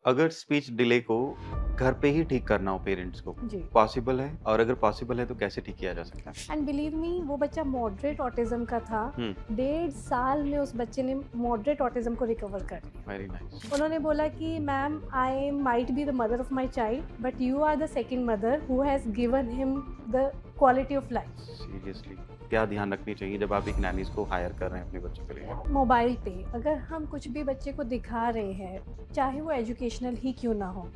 अगर speech delay को घर पे ही ठीक करना हो पेरेंट्स को, जी। पॉसिबल है? और अगर पॉसिबल है तो कैसे ठीक किया जा सकता है? एंड बिलीव मी वो बच्चा मॉडरेट ऑटिज़्म का था। हुँ, 1.5 साल में उस बच्चे ने मॉडरेट ऑटिज़्म को रिकवर कर लिया। Very nice. उन्होंने बोला कि ma'am I might be the mother of my child but you are the second mother who has given him the quality of life. Seriously, क्या ध्यान रखनी चाहिए जब आप एक नैनीज़ को हायर कर रहे हैं अपने बच्चों के लिए? मोबाइल पे अगर हम कुछ भी बच्चे को दिखा रहे हैं, चाहे वो एजुकेशनल ही क्यों ना हो,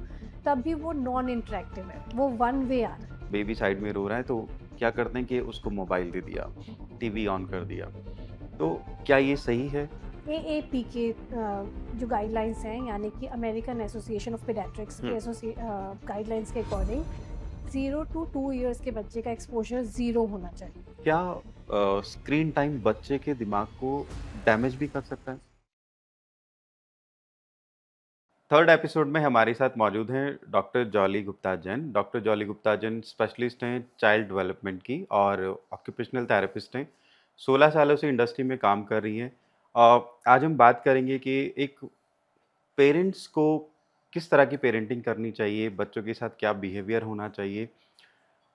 तब भी वो नॉन इंटरेक्टिव है, वो वन वे आ रहा है। बेबी साइड में रो रहा है तो क्या करते हैं कि उसको मोबाइल दे दिया, टीवी ऑन कर दिया। तो क्या ये सही है? एएपी के जो गाइडलाइंस हैं यानी कि अमेरिकन एसोसिएशन ऑफ पीडियाट्रिक्स हुँ, के गाइडलाइंस के अकॉर्डिंग 0 टू 2 इयर्स के बच्चे का एक्सपोज़र ज़ीरो होना चाहिए। क्या स्क्रीन टाइम बच्चे के दिमाग को डैमेज भी कर सकता है? थर्ड एपिसोड में हमारे साथ मौजूद हैं doctor jolly Gupta Jain. Doctor jolly Gupta Jain specialist हैं चाइल्ड डेवलपमेंट की और ऑक्यूपेशनल थेरेपिस्ट हैं। 16 सालों से इंडस्ट्री में काम कर रही हैं। आज हम बात करेंगे कि एक पेरेंट्स को किस तरह की पेरेंटिंग करनी चाहिए, बच्चों के साथ क्या बिहेवियर होना चाहिए,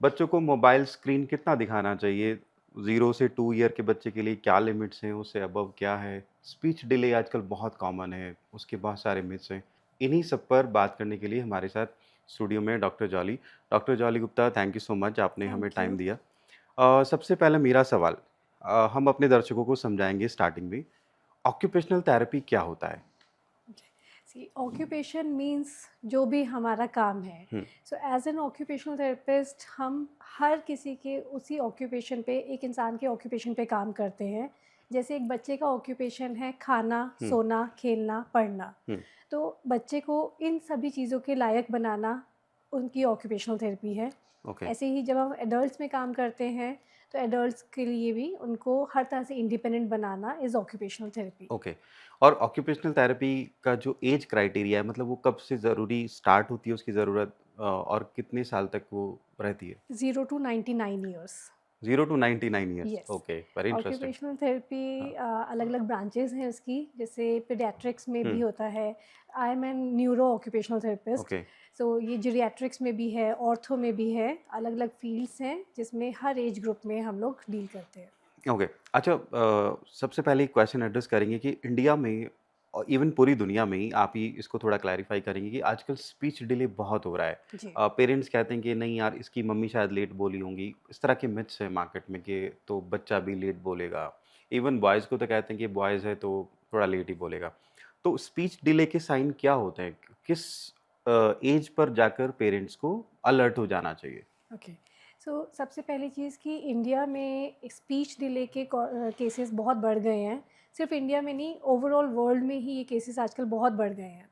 बच्चों को मोबाइल स्क्रीन कितना दिखाना चाहिए, 0 से 2 ईयर के बच्चे के लिए क्या लिमिट्स हैं, उससे अबव क्या है, स्पीच डिले आजकल बहुत कॉमन है, उसके बहुत सारे मिथ्स हैं। इन्हीं सब पर बात करने के लिए हमारे साथ स्टूडियो में doctor jolly. Doctor jolly Gupta, thank you so much, आपने हमें थैंक टाइम यू। दिया। सबसे पहले मेरा सवाल, हम अपने दर्शकों को समझाएँगे स्टार्टिंग में, ऑक्यूपेशनल थेरेपी क्या होता है? सी ऑक्यूपेशन मीन्स जो भी हमारा काम है। हुँ, so as an occupational therapist हम हर किसी के उसी ऑक्यूपेशन पे, एक इंसान के ऑक्यूपेशन पे काम करते हैं। जैसे एक बच्चे का ऑक्यूपेशन है खाना, हुँ, सोना, खेलना, पढ़ना। हुँ, तो बच्चे को इन सभी चीज़ों के लायक बनाना उनकी ऑक्यूपेशनल थेरेपी है। ओके। ऐसे ही जब हम एडल्ट्स में काम करते हैं तो एडल्ट्स के लिए भी उनको हर तरह से independent banana is occupational therapy. Okay. और ऑक्यूपेशनल थेरेपी का जो एज क्राइटेरिया है, मतलब वो कब से ज़रूरी स्टार्ट होती है उसकी ज़रूरत, और कितने साल तक वो रहती है? 0 to 99 years. 0 to 99 years, yes. Okay, very interesting. Occupational therapy हाँ, अलग-अलग ब्रांचेज़ हैं उसकी, जैसे पीडियाट्रिक्स में हुँ, भी होता है। I am an neuro occupational therapist. Okay, so ये जीरियाट्रिक्स में भी है, ऑर्थो में भी है, अलग-अलग फ़ील्ड्स हैं जिसमें हर एज ग्रुप में हम लोग डील करते हैं। ओके। अच्छा, सबसे पहले एक क्वेश्चन एड्रेस करेंगे कि इंडिया में और इवन पूरी दुनिया में ही आप ही इसको थोड़ा क्लैरिफ़ाई करेंगे कि आजकल स्पीच डिले बहुत हो रहा है। जी। पेरेंट्स कहते हैं कि नहीं यार, इसकी मम्मी शायद लेट बोली होंगी। इस तरह के मिथ्स हैं मार्केट में कि तो बच्चा भी लेट बोलेगा। इवन बॉयज़ को तो कहते हैं कि बॉयज़ है तो थोड़ा लेट ही बोलेगा। तो स्पीच डिले के साइन क्या होते हैं? किस एज पर जाकर पेरेंट्स को अलर्ट हो जाना चाहिए? ओके। सो सबसे पहली चीज़ कि इंडिया में स्पीच डिले के केसेस बहुत बढ़ गए हैं। सिर्फ इंडिया में नहीं, ओवरऑल वर्ल्ड में ही ये केसेस आजकल बहुत बढ़ गए हैं।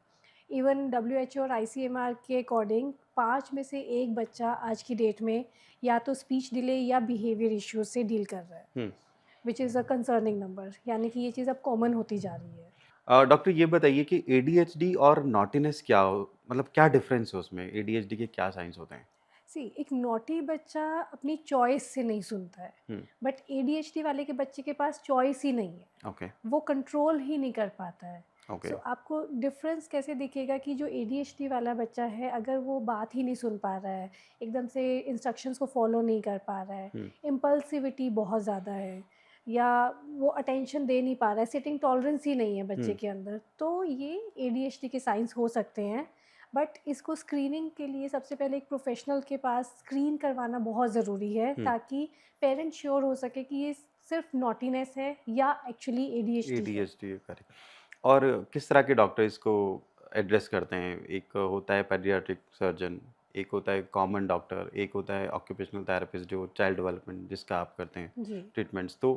इवन डब्ल्यूएचओ और आईसीएमआर के अकॉर्डिंग 5 में से 1 बच्चा आज की डेट में या तो स्पीच डिले या बिहेवियर इश्यूज से डील कर रहा है, हुँ। Which is a concerning number, यानी कि ये चीज़ अब कॉमन होती जा रही है। डॉक्टर ये बताइए कि एडीएचडी और नॉटीनेस क्या हो, मतलब क्या डिफरेंस है उसमें? एडीएचडी के क्या साइन्स होते हैं? सी एक नॉटी बच्चा अपनी चॉइस से नहीं सुनता है, हुँ, बट एडीएचडी वाले के बच्चे के पास चॉइस ही नहीं है, ओके, वो कंट्रोल ही नहीं कर पाता है। ओके, सो आपको डिफरेंस कैसे दिखेगा कि जो एडीएचडी वाला बच्चा है, अगर वो बात ही नहीं सुन पा रहा है, एकदम से इंस्ट्रक्शंस को फॉलो नहीं कर पा रहा है, हुँ, इम्पल्सिविटी बहुत ज़्यादा है, या वो अटेंशन दे नहीं पा रहा है, सिटिंग टॉलरेंस ही नहीं है बच्चे हुँ, के अंदर, तो ये एडीएचडी के साइंस हो सकते हैं। बट इसको स्क्रीनिंग के लिए सबसे पहले एक प्रोफेशनल के पास स्क्रीन करवाना बहुत ज़रूरी है, हुँ, ताकि पेरेंट श्योर हो सके कि ये सिर्फ नॉटीनेस है या एक्चुअली एडीएचडी है। ADHD correct. और किस तरह के डॉक्टर इसको एड्रेस करते हैं? एक होता है पेडियाट्रिक सर्जन, एक होता है कॉमन डॉक्टर, एक होता है ऑक्यूपेशनल थेरेपिस्ट जो चाइल्ड डेवलपमेंट जिसका आप करते हैं जी। ट्रीटमेंट्स। तो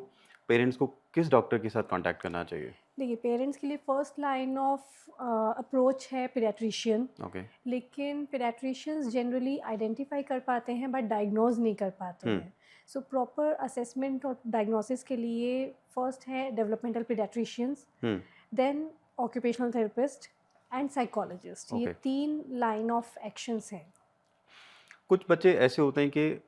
पेरेंट्स को किस डॉक्टर के साथ कॉन्टैक्ट करना चाहिए? देखिए, पेरेंट्स के लिए फर्स्ट लाइन ऑफ अप्रोच है पीडियाट्रिशियन। ओके, लेकिन पीडियाट्रिशियंस जनरली आइडेंटिफाई कर पाते हैं बट डायग्नोज नहीं कर पाते हुँ, हैं। सो प्रॉपर असेसमेंट और डायग्नोसिस के लिए फर्स्ट है डेवलपमेंटल पीडियाट्रिशियंस, हुँ, then occupational therapist and psychologist. ये ओके। 3 लाइन ऑफ एक्शंस हैं। कुछ बच्चे ऐसे होते हैं कि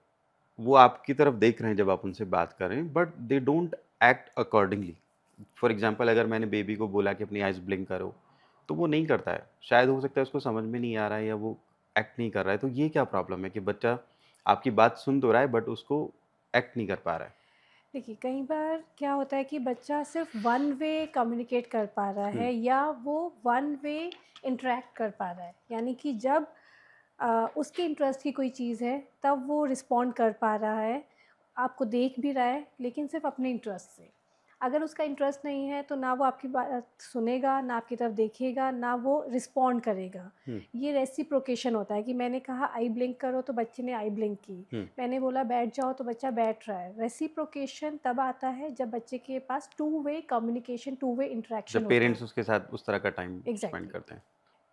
वो आपकी तरफ देख रहे हैं जब आप उनसे बात कर रहे हैं, but they don't act accordingly. For example, अगर मैंने बेबी को बोला कि अपनी आइज़ ब्लिंक करो, तो वो नहीं करता है। शायद हो सकता है उसको समझ में नहीं आ रहा है या वो एक्ट नहीं कर रहा है। तो ये क्या प्रॉब्लम है कि बच्चा आपकी बात सुन तो रहा है बट उसको एक्ट नहीं कर पा रहा है? देखिए, कई बार क्या होता है कि बच्चा सिर्फ वन वे कम्युनिकेट कर पा रहा हुँ, है या वो वन वे इंटरेक्ट कर पा रहा है, यानी कि जब उसके इंटरेस्ट की कोई चीज़ है तब वो रिस्पॉन्ड कर पा रहा है, आपको देख भी रहा है लेकिन सिर्फ अपने इंटरेस्ट से। अगर उसका इंटरेस्ट नहीं है तो ना वो आपकी बात सुनेगा, ना आपकी तरफ देखेगा, ना वो रिस्पॉन्ड करेगा। हुँ, ये रेसिप्रोकेशन होता है कि मैंने कहा आई ब्लिंक करो तो बच्चे ने आई ब्लिंक की, हुँ। मैंने बोला बैठ जाओ तो बच्चा बैठ रहा है। रेसिप्रोकेशन तब आता है जब बच्चे के पास two way communication, two way interaction जब होता है। पेरेंट्स उसके साथ उस तरह का टाइम स्पेंड एग्जैक्टली। करते हैं।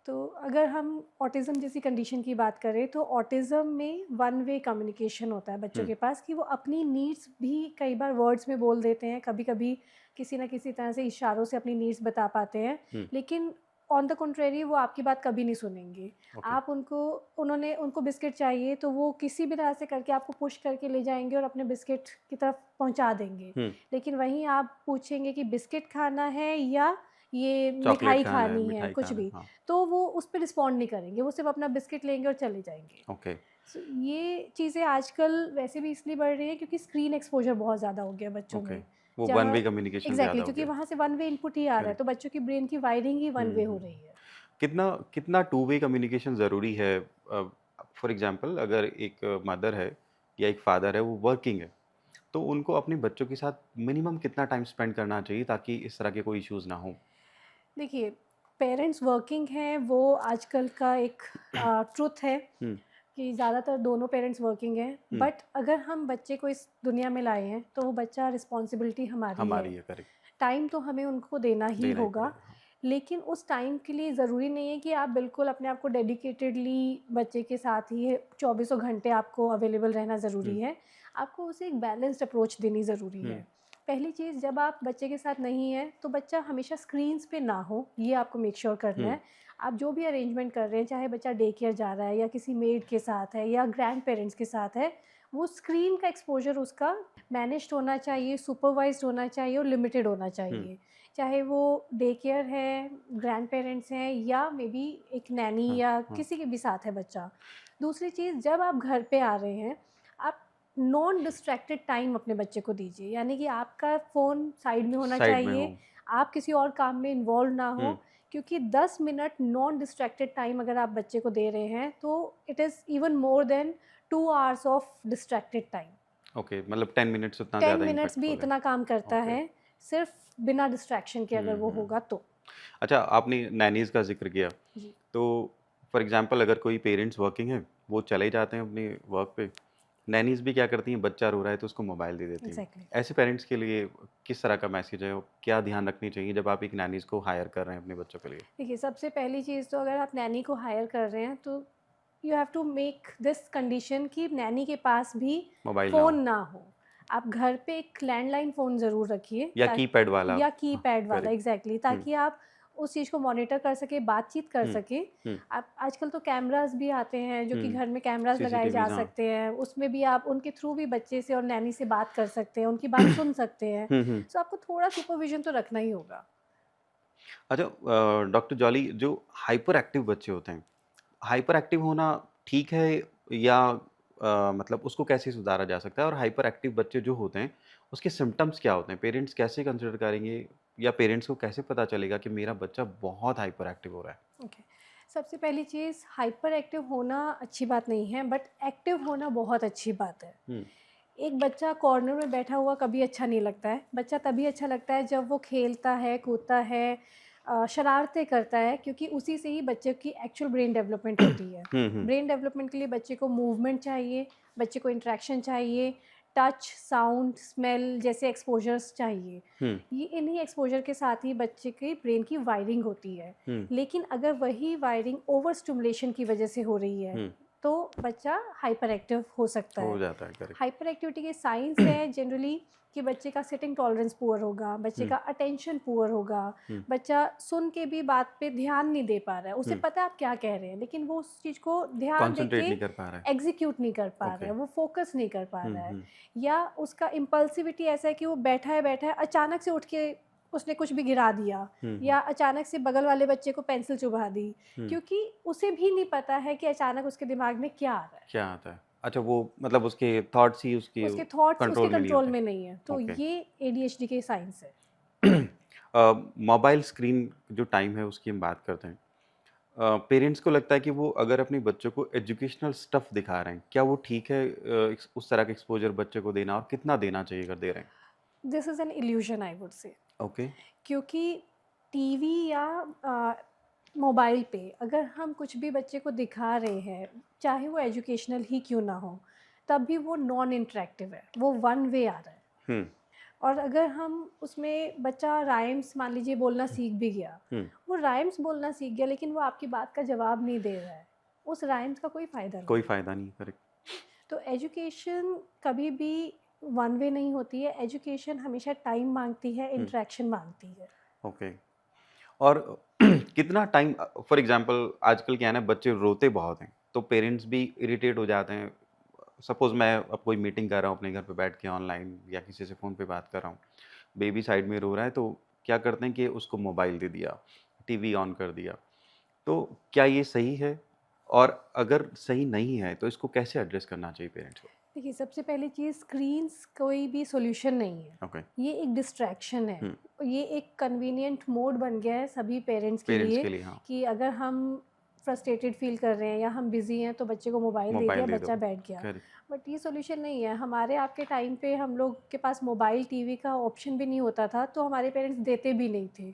तो अगर हम ऑटिज़्म जैसी कंडीशन की बात करें तो ऑटिज़्म में वन वे कम्युनिकेशन होता है बच्चों हुँ, के पास कि वो अपनी नीड्स भी कई बार वर्ड्स में बोल देते हैं, कभी-कभी किसी न किसी तरह से इशारों से अपनी नीड्स बता पाते हैं, हुँ, लेकिन ऑन द कॉन्ट्रेरी वो आपकी बात कभी नहीं सुनेंगे। ओके। आप उनको बिस्किट चाहिए तो वो किसी भी तरह से करके आपको पुश करके ले जाएँगे और अपने बिस्किट की तरफ पहुँचा देंगे। हुँ, लेकिन वहीं आप पूछेंगे कि बिस्किट खाना है या ये चॉकलेट मिठाई खाना है, खानी है, मिठाई कुछ खाना है, भी, हाँ, तो वो उस पे रिस्पॉन्ड नहीं करेंगे, वो सिर्फ़ अपना बिस्किट लेंगे और चले जाएँगे। ओके, सो ये चीज़ें आजकल वैसे भी इसलिए बढ़ रही हैं क्योंकि स्क्रीन एक्सपोज़र बहुत ज़्यादा हो गया बच्चों ओके। में। वो वन जहाँ वे कम्युनिकेशन एग्ज़ैक्टली, ज़्यादा हो क्योंकि गया, वहाँ से वन वे इनपुट ही आ रहा है, तो करेक्ट। बच्चों की ब्रेन की वायरिंग ही वन हुँ, वे हो हुँ। रही है। कितना कितना टू वे कम्युनिकेशन ज़रूरी है? फॉर एग्ज़ाम्पल अगर एक मदर है या एक फादर है, वो वर्किंग है, तो उनको अपने बच्चों के साथ मिनिमम कितना टाइम स्पेंड करना चाहिए ताकि इस तरह के कोई इश्यूज़ ना हों? देखिए, पेरेंट्स वर्किंग हैं वो आजकल का एक ट्रुथ है हुँ, कि ज़्यादातर दोनों पेरेंट्स वर्किंग हैं, हुँ, बट अगर हम बच्चे को इस दुनिया में लाए हैं, तो वो बच्चा रिस्पॉन्सिबिलिटी हमारी है। हमारी है, करेक्ट, टाइम तो हमें उनको देना ही देना ही होगा, पड़ेगा, हाँ। लेकिन उस टाइम के लिए ज़रूरी नहीं है कि आप बिल्कुल अपने आप को डेडिकेटेडली बच्चे के साथ ही चौबीसों घंटे आपको अवेलेबल रहना हुँ, ज़रूरी है। आपको उसे एक बैलेंस्ड अप्रोच देनी ज़रूरी हुँ, है। पहली चीज़, जब आप बच्चे के साथ नहीं हैं, तो बच्चा हमेशा स्क्रीन्स पे ना हो, ये आपको मेक श्योर करना हुँ, है। आप जो भी अरेंजमेंट कर रहे हैं, चाहे बच्चा डे केयर जा रहा है या किसी मेड के साथ है या ग्रैंड पेरेंट्स के साथ है, वो स्क्रीन का एक्सपोज़र उसका मैनेज्ड होना चाहिए, सुपरवाइज़्ड होना चाहिए और लिमिटेड होना हुँ, चाहिए। चाहे वो डे केयर है, ग्रैंड पेरेंट्स हैं या मे बी एक नैनी हाँ, या हाँ, किसी के भी साथ है बच्चा। दूसरी चीज़, जब आप घर पे आ रहे हैं, आप नॉन डिस्ट्रैक्टेड टाइम अपने बच्चे को दीजिए, यानी कि आपका फ़ोन साइड में होना साइड में चाहिए, हो। आप किसी और काम में इन्वॉल्व ना हुँ, हो, क्योंकि 10 मिनट नॉन डिस्ट्रैक्टेड टाइम अगर आप बच्चे को दे रहे हैं, तो it is even more than 2 hours of distracted time. Okay, मतलब 10 मिनट्स उतना 10 ज़्यादा मिनट्स भी इम्पैक्टफुल है। इतना काम करता ओके, है, सिर्फ़ बिना डिस्ट्रैक्शन के अगर हुँ, वो हुँ। होगा तो। अच्छा, आपने नैनीज़ का ज़िक्र किया, जी, तो फॉर एग्ज़ाम्पल अगर कोई पेरेंट्स वर्किंग है, वो चले जाते हैं अपनी वर्क पे, नैनीज़ भी क्या करती हैं, बच्चा रो रहा है तो उसको मोबाइल दे देती हैं। एग्ज़ैक्टली। ऐसे पेरेंट्स के लिए किस तरह का मैसेज है? क्या ध्यान रखनी चाहिए जब आप एक नैनीज़ को हायर कर रहे हैं अपने बच्चों के लिए? देखिए, सबसे पहली चीज़ तो अगर आप नैनी को हायर कर रहे हैं, तो you have to make this condition कि नैनी के पास भी मोबाइल ना हो फ़ोन ना हो। आप घर पे एक लैंडलाइन फ़ोन ज़रूर रखिए, या ता कीपैड वाला। या हाँ, कीपैड वाला, करेक्ट। एग्ज़ैक्टली, हुँ, ताकि आप उस चीज़ को मॉनिटर कर सकें, बातचीत कर हुँ, सकें। हुँ, आप आजकल तो कैमराज़ भी आते हैं जो कि हुँ, घर में कैमराज़ लगाए जा सीसीटीवीज़ हाँ। सकते हैं, उसमें भी आप उनके थ्रू भी बच्चे से और नैनी से बात कर सकते हैं, उनकी बात सुन सकते हैं। हुँ, हुँ। सो आपको थोड़ा सुपरविज़न तो रखना ही होगा। अच्छा डॉक्टर जॉली जो हाइपर एक्टिव बच्चे होते हैं, हाइपर एक्टिव होना ठीक है या मतलब उसको कैसे सुधारा जा सकता है? और हाइपर एक्टिव बच्चे जो होते हैं, उसके सिम्पटम्स क्या होते हैं? पेरेंट्स कैसे कंसिडर करेंगे या पेरेंट्स को कैसे पता चलेगा कि मेरा बच्चा बहुत हाइपर एक्टिव हो रहा है? ओके, सबसे पहली चीज़, हाइपर एक्टिव होना अच्छी बात नहीं है, बट एक्टिव होना बहुत अच्छी बात है। हुँ, एक बच्चा कॉर्नर में बैठा हुआ कभी अच्छा नहीं लगता है। बच्चा तभी अच्छा लगता है जब वो खेलता है, कूदता है, शरारतें करता है, क्योंकि उसी से ही बच्चे की एक्चुअल ब्रेन डेवलपमेंट होती है। हुँ, हुँ, ब्रेन डेवलपमेंट के लिए बच्चे को मूवमेंट चाहिए, बच्चे को इंटरेक्शन चाहिए, टच, साउंड, स्मेल जैसे एक्सपोज़र्स चाहिए। हुँ, ये इन्हीं एक्सपोज़र के साथ ही बच्चे के ब्रेन की वायरिंग होती है। हुँ, लेकिन अगर वही वायरिंग ओवर स्टिमुलेशन की वजह से हो रही है, हुँ, तो बच्चा हाइपर एक्टिव हो सकता हो है। जाता है, करेक्ट। हाइपर एक्टिविटी के साइंस है जनरली कि बच्चे का सिटिंग टॉलरेंस पुअर होगा, बच्चे हुँ, का अटेंशन पुअर होगा, हुँ, बच्चा सुन के भी बात पे ध्यान नहीं दे पा रहा है, उसे हुँ, पता है आप क्या कह रहे हैं, लेकिन वो उस चीज़ को ध्यान दे कॉन्संट्रेट के नहीं कर पा रहा है। एग्जीक्यूट नहीं कर पा रहा ओके। है, वो फोकस नहीं कर पा हुँ, रहा है, हुँ, या उसका इम्पल्सिविटी ऐसा है कि वो बैठा है अचानक से उठ के उसने कुछ भी गिरा दिया हम्म, या अचानक से बगल वाले बच्चे को पेंसिल चुभा दी, हम्म, क्योंकि उसे भी नहीं पता है कि अचानक उसके दिमाग में क्या आ रहा है। क्या आता है? अच्छा, वो मतलब उसके थॉट्स ही उसके उसके थॉट्स उसके कंट्रोल में नहीं कंट्रोल होते। में नहीं है, तो ओके। ये एडीएचडी के साइंस है। मोबाइल स्क्रीन जो टाइम है उसकी हम बात करते हैं। पेरेंट्स को लगता है कि वो अगर अपने बच्चों को एजुकेशनल स्टफ दिखा रहे हैं, क्या वो ठीक है उस तरह का एक्सपोज़र बच्चे को देना, और कितना देना चाहिए अगर दे रहे हैं? This is an illusion I would से, ओके। क्योंकि टीवी या मोबाइल पे अगर हम कुछ भी बच्चे को दिखा रहे हैं, चाहे वो एजुकेशनल ही क्यों ना हो, तब भी वो नॉन इंटरेक्टिव है, वो वन वे आ रहा है। हुँ, और अगर हम उसमें बच्चा राइम्स मान लीजिए बोलना सीख भी गया, हुँ। वो राइम्स बोलना सीख गया लेकिन वो आपकी बात का जवाब नहीं दे रहा है, उस राइम्स का कोई फ़ायदा नहीं कोई है। फ़ायदा नहीं, करेक्ट। तो एजुकेशन कभी भी वन वे नहीं होती है, एजुकेशन हमेशा टाइम मांगती है, हुँ, इंटरेक्शन मांगती है। ओके। और कितना टाइम फॉर एग्ज़ाम्पल आजकल क्या है ना, बच्चे रोते बहुत हैं, तो पेरेंट्स भी इरिटेट हो जाते हैं। सपोज़ मैं अब कोई मीटिंग कर रहा हूँ अपने घर पे बैठ के ऑनलाइन, या किसी से फ़ोन पे बात कर रहा हूँ, बेबी साइड में रो रहा है, तो क्या करते हैं कि उसको मोबाइल दे दिया, टीवी ऑन कर दिया। तो क्या ये सही है? और अगर सही नहीं है, तो इसको कैसे एड्रेस करना चाहिए पेरेंट्स को? देखिए, सबसे पहली चीज़, स्क्रीन्स कोई भी सॉल्यूशन नहीं है। ओके, ये एक डिस्ट्रैक्शन है। हुँ, ये एक कन्वीनिएंट मोड बन गया है सभी पेरेंट्स के पेरेंट्स लिए के लिए हाँ, कि अगर हम फ्रस्ट्रेटेड फ़ील कर रहे हैं या हम बिज़ी हैं तो बच्चे को मोबाइल दे दिया, मोबाइल दे दो। बच्चा बैठ गया। करेक्ट, बट ये सॉल्यूशन नहीं है। हमारे आपके टाइम पे हम लोग के पास मोबाइल, टीवी का ऑप्शन भी नहीं होता था, तो हमारे पेरेंट्स देते भी नहीं थे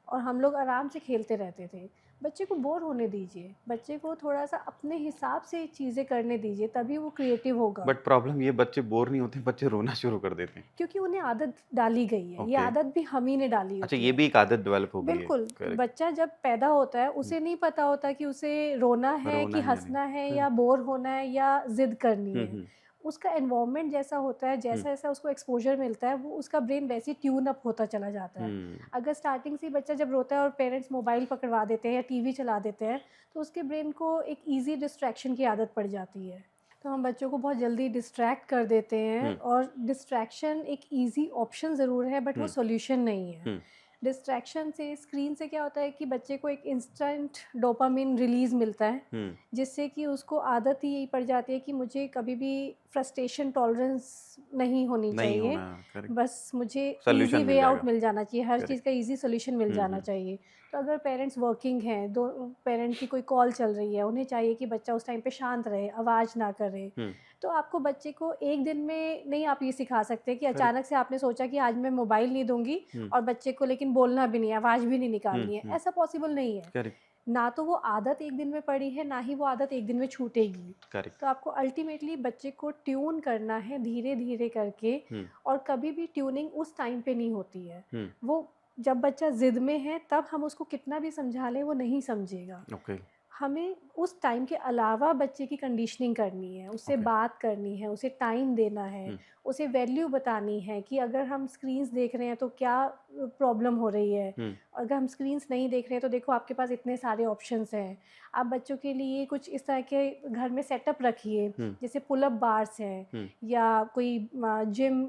और हम लोग आराम से खेलते रहते थे। बच्चे को बोर होने दीजिए, बच्चे को थोड़ा-सा अपने हिसाब से चीज़ें करने दीजिए, तभी वो क्रिएटिव होगा। बट प्रॉब्लम ये बच्चे बोर नहीं होते, बच्चे रोना शुरू कर देते हैं। क्योंकि उन्हें आदत डाली गई है, ये ओके, आदत भी हम ही ने डाली अच्छा, होती ये है। भी एक आदत डेवलप हो गई है। बिल्कुल, करेक्ट, बच्चा जब पैदा होता है हुँ, उसे नहीं पता होता कि उसे रोना है रोना कि है या नहीं? हँसना है हुँ, या बोर होना है या ज़िद करनी हुँ, है। हुँ, उसका एनवायरनमेंट जैसा होता है, हुँ, जैसा-जैसा उसको एक्सपोज़र मिलता है, वो उसका ब्रेन वैसे ही ट्यून अप होता चला जाता है। हुँ, अगर स्टार्टिंग से ही बच्चा जब रोता है और पेरेंट्स मोबाइल पकड़वा देते हैं या टीवी चला देते हैं, तो उसके ब्रेन को एक ईज़ी डिस्ट्रैक्शन की आदत पड़ जाती है। तो हम बच्चों को बहुत जल्दी डिस्ट्रैक्ट कर देते हैं हुँ, और डिस्ट्रैक्शन एक ईज़ी ऑप्शन ज़रूर है, बट वो हुँ, सॉल्यूशन नहीं है। हुँ, डिस्ट्रैक्शन से, स्क्रीन से क्या होता है कि बच्चे को एक इंस्टेंट डोपामिन रिलीज़ मिलता है, हुँ, जिससे कि उसको आदत ही यही पड़ जाती है कि मुझे कभी भी फ्रस्ट्रेशन टॉलरेंस नहीं होनी नहीं चाहिए। होना, करेक्ट, बस मुझे सॉल्यूशन ईज़ी मिल वे आउट जाएगा। मिल जाना चाहिए, हर चीज़ करेक्ट, का ईज़ी सॉल्यूशन मिल हुँ, जाना हुँ, चाहिए। तो अगर पेरेंट्स वर्किंग हैं, दो पेरेंट की कोई कॉल चल रही है, उन्हें चाहिए कि बच्चा उस टाइम पे शांत रहे, आवाज़ ना करे। हुँ, तो आपको बच्चे को एक दिन में नहीं आप ये सिखा सकते कि करेक्ट, अचानक से आपने सोचा कि आज मैं मोबाइल नहीं दूँगी हुँ, और बच्चे को लेकिन बोलना भी नहीं है, आवाज़ भी नहीं हुँ, निकालनी है, हुँ, ऐसा पॉसिबल नहीं है। करेक्ट, ना तो वो आदत एक दिन में पड़ी है, ना ही वो आदत एक दिन में छूटेगी। करेक्ट, तो आपको अल्टीमेटली बच्चे को ट्यून करना है धीरे-धीरे करके, हुँ, और कभी भी ट्यूनिंग उस टाइम पे नहीं होती है। हुँ, वो जब बच्चा ज़िद में है तब हम उसको कितना भी समझा लें वो नहीं समझेगा। ओके, हमें उस टाइम के अलावा बच्चे की कंडीशनिंग करनी है, उससे ओके, बात करनी है, उसे टाइम देना है, हुँ, उसे वैल्यू बतानी है कि अगर हम स्क्रीन्स देख रहे हैं तो क्या प्रॉब्लम हो रही है। हुँ, अगर हम स्क्रीन्स नहीं देख रहे हैं तो देखो आपके पास इतने सारे ऑप्शंस हैं। आप बच्चों के लिए कुछ इस तरह के घर में सेटअप रखिए, हुँ, जैसे पुल अप बार्स हैं हुँ, या कोई जिम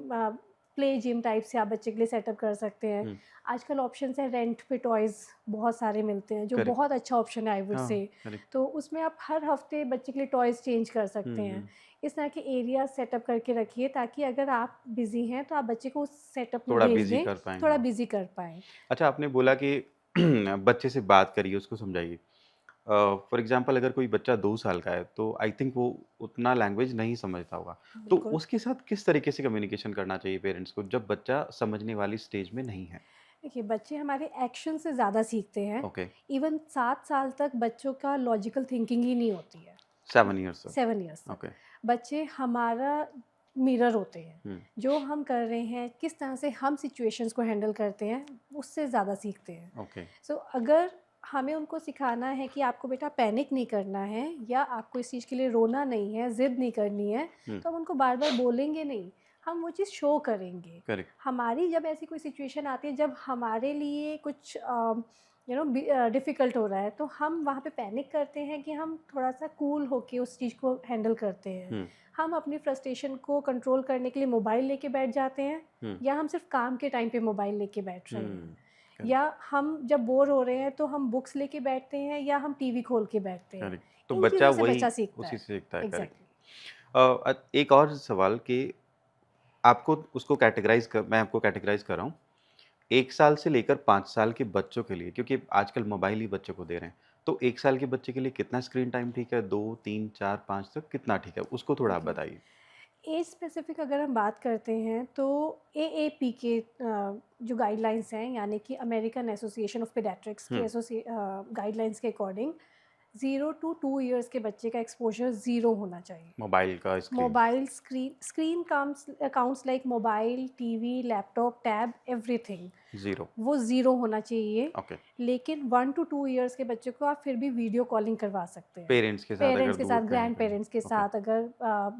प्ले जिम टाइप से आप बच्चे के लिए सेटअप कर सकते हैं। हुँ, आजकल ऑप्शंस हैं, रेंट पे टॉयज़ बहुत सारे मिलते हैं, जो करेक्ट, बहुत अच्छा ऑप्शन है आई वुड हाँ, से। करेक्ट, तो उसमें आप हर हफ्ते बच्चे के लिए टॉयज़ चेंज कर सकते हुँ, हैं। हुँ, इस तरह के एरिया सेटअप करके रखिए ताकि अगर आप बिज़ी हैं तो आप बच्चे को उस सेटअप में थोड़ा भेज बिज़ी दें, कर पाएँ, थोड़ा हाँ। बिज़ी कर पाएँ। अच्छा, आपने बोला कि बच्चे से बात करिए, उसको समझाइए। फॉर एग्ज़ाम्पल अगर कोई बच्चा 2 साल का है, तो आई थिंक वो उतना लैंग्वेज नहीं समझता होगा। तो बिल्कुल। उसके साथ किस तरीके से कम्युनिकेशन करना चाहिए पेरेंट्स को, जब बच्चा समझने वाली स्टेज में नहीं है? देखिए, बच्चे हमारे एक्शन से ज़्यादा सीखते हैं। ओके, इवन 7 साल तक बच्चों का लॉजिकल थिंकिंग ही नहीं होती है। 7 इयर्स तक, 7 इयर्स तक। ओके, बच्चे हमारा मिरर होते हैं। हुँ, जो हम कर रहे हैं, किस तरह से हम सिचुएशंस को हैंडल करते हैं, उससे ज़्यादा सीखते हैं। ओके, सो अगर हमें उनको सिखाना है कि आपको बेटा पैनिक नहीं करना है या आपको इस चीज़ के लिए रोना नहीं है, ज़िद नहीं करनी है, हुँ, तो हम उनको बार-बार बोलेंगे नहीं, हम वो चीज़ शो करेंगे। करेक्ट, हमारी जब ऐसी कोई सिचुएशन आती है, जब हमारे लिए कुछ डिफ़िकल्ट हो रहा है, तो हम वहाँ पे पैनिक करते हैं कि हम थोड़ा-सा कूल होके उस चीज़ को हैंडल करते हैं। हुँ, हम अपनी फ्रस्ट्रेशन को कंट्रोल करने के लिए मोबाइल लेके बैठ जाते हैं, हुँ, या हम सिर्फ़ काम के टाइम पे मोबाइल लेके बैठ रहे हैं, हुँ, करेक्ट, या हम जब बोर हो रहे हैं तो हम बुक्स लेके बैठते हैं या हम टीवी खोल के बैठते हैं। करेक्ट। तो इन बच्चा चीज़ों से वही बच्चा सीखता उसी है। से सीखता है, करेक्ट। एग्ज़ैक्टली। एक और सवाल कि आपको उसको कैटेगराइज़ कर मैं आपको कैटेगराइज़ कर रहा हूँ। 1 साल से लेकर 5 साल के बच्चों के लिए क्योंकि आजकल मोबाइल ही बच्चों को दे रहे हैं। तो 1 साल के बच्चे के लिए कितना स्क्रीन टाइम ठीक है? 2, 3, 4, 5 तक कितना ठीक है? उसको थोड़ा आप ओके। बताइए। एज स्पेसिफिक अगर हम बात करते हैं तो एएपी के जो गाइडलाइंस हैं, यानी कि अमेरिकन एसोसिएशन ऑफ पीडियाट्रिक्स हुँ, के गाइडलाइंस के अकॉर्डिंग 0 to 2 इयर्स के बच्चे का एक्सपोजर ज़ीरो होना चाहिए। मोबाइल का screen, mobile screen counts like mobile, TV, laptop, tab, everything, 0 वो ज़ीरो होना चाहिए। ओके। लेकिन 1 to 2 इयर्स के बच्चे को आप फिर भी वीडियो कॉलिंग करवा सकते हैं, पेरेंट्स के साथ अगर पेरेंट्स के साथ, दूर कहीं ग्रैंड पे हैं। पेरेंट्स के ओके। साथ, अगर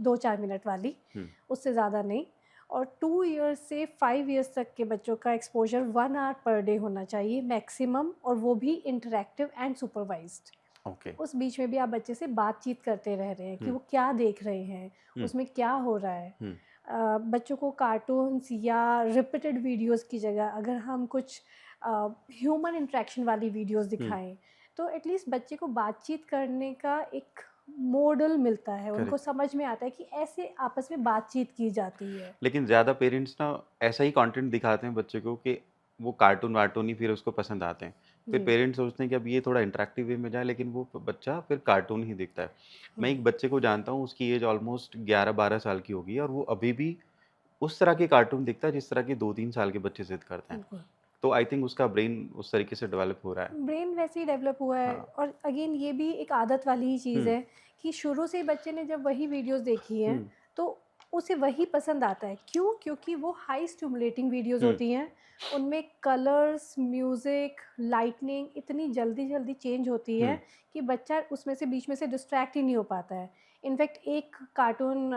2-4 मिनट वाली, हुँ, उससे ज़्यादा नहीं। और 2 इयर्स से 5 इयर्स तक के बच्चों का एक्सपोजर 1 आवर पर डे होना चाहिए मैक्सिमम, और वो भी इंटरैक्टिव एंड सुपरवाइज्ड। ओके। उस बीच में भी आप बच्चे से बातचीत करते रह रहे हैं कि हुँ, वो क्या देख रहे हैं, हुँ, उसमें क्या हो रहा है। हुँ, बच्चों को कार्टून्स या रिपीटेड वीडियोस की जगह अगर हम कुछ ह्यूमन इंटरेक्शन वाली वीडियोस हुँ, दिखाएं, तो एटलीस्ट बच्चे को बातचीत करने का एक मॉडल मिलता है, उनको करेक्ट। समझ में आता है कि ऐसे आपस में बातचीत की जाती है। लेकिन ज़्यादा पेरेंट्स ना ऐसा ही कंटेंट दिखाते हैं बच्चे को कि वो कार्टून-वार्टून ही फिर उसको पसंद आते हैं। फिर जी। पेरेंट्स सोचते हैं कि अब ये थोड़ा इंटरैक्टिव वे में जाए लेकिन वो बच्चा फिर कार्टून ही देखता है। मैं एक बच्चे को जानता हूँ उसकी एज ऑलमोस्ट 11-12 साल की होगी और वो अभी भी उस तरह के कार्टून देखता है जिस तरह के 2-3 साल के बच्चे ज़िद करते हैं। बिल्कुल। तो आई थिंक उसका ब्रेन उस तरीके से डेवलप हो रहा है। ब्रेन वैसे ही डेवलप हुआ है, हाँ। और अगेन ये भी एक आदत वाली ही चीज़ हुँ, है कि शुरू से ही बच्चे ने जब वही वीडियोस देखी हैं, हुँ, तो उसे वही पसंद आता है। क्यों? क्योंकि वो हाई स्टिमुलेटिंग वीडियोस हुँ, होती हैं, उनमें कलर्स, म्यूज़िक, लाइटनिंग इतनी जल्दी जल्दी चेंज होती हुँ, है कि बच्चा उसमें से बीच में से डिस्ट्रैक्ट ही नहीं हो पाता है। इनफैक्ट एक कार्टून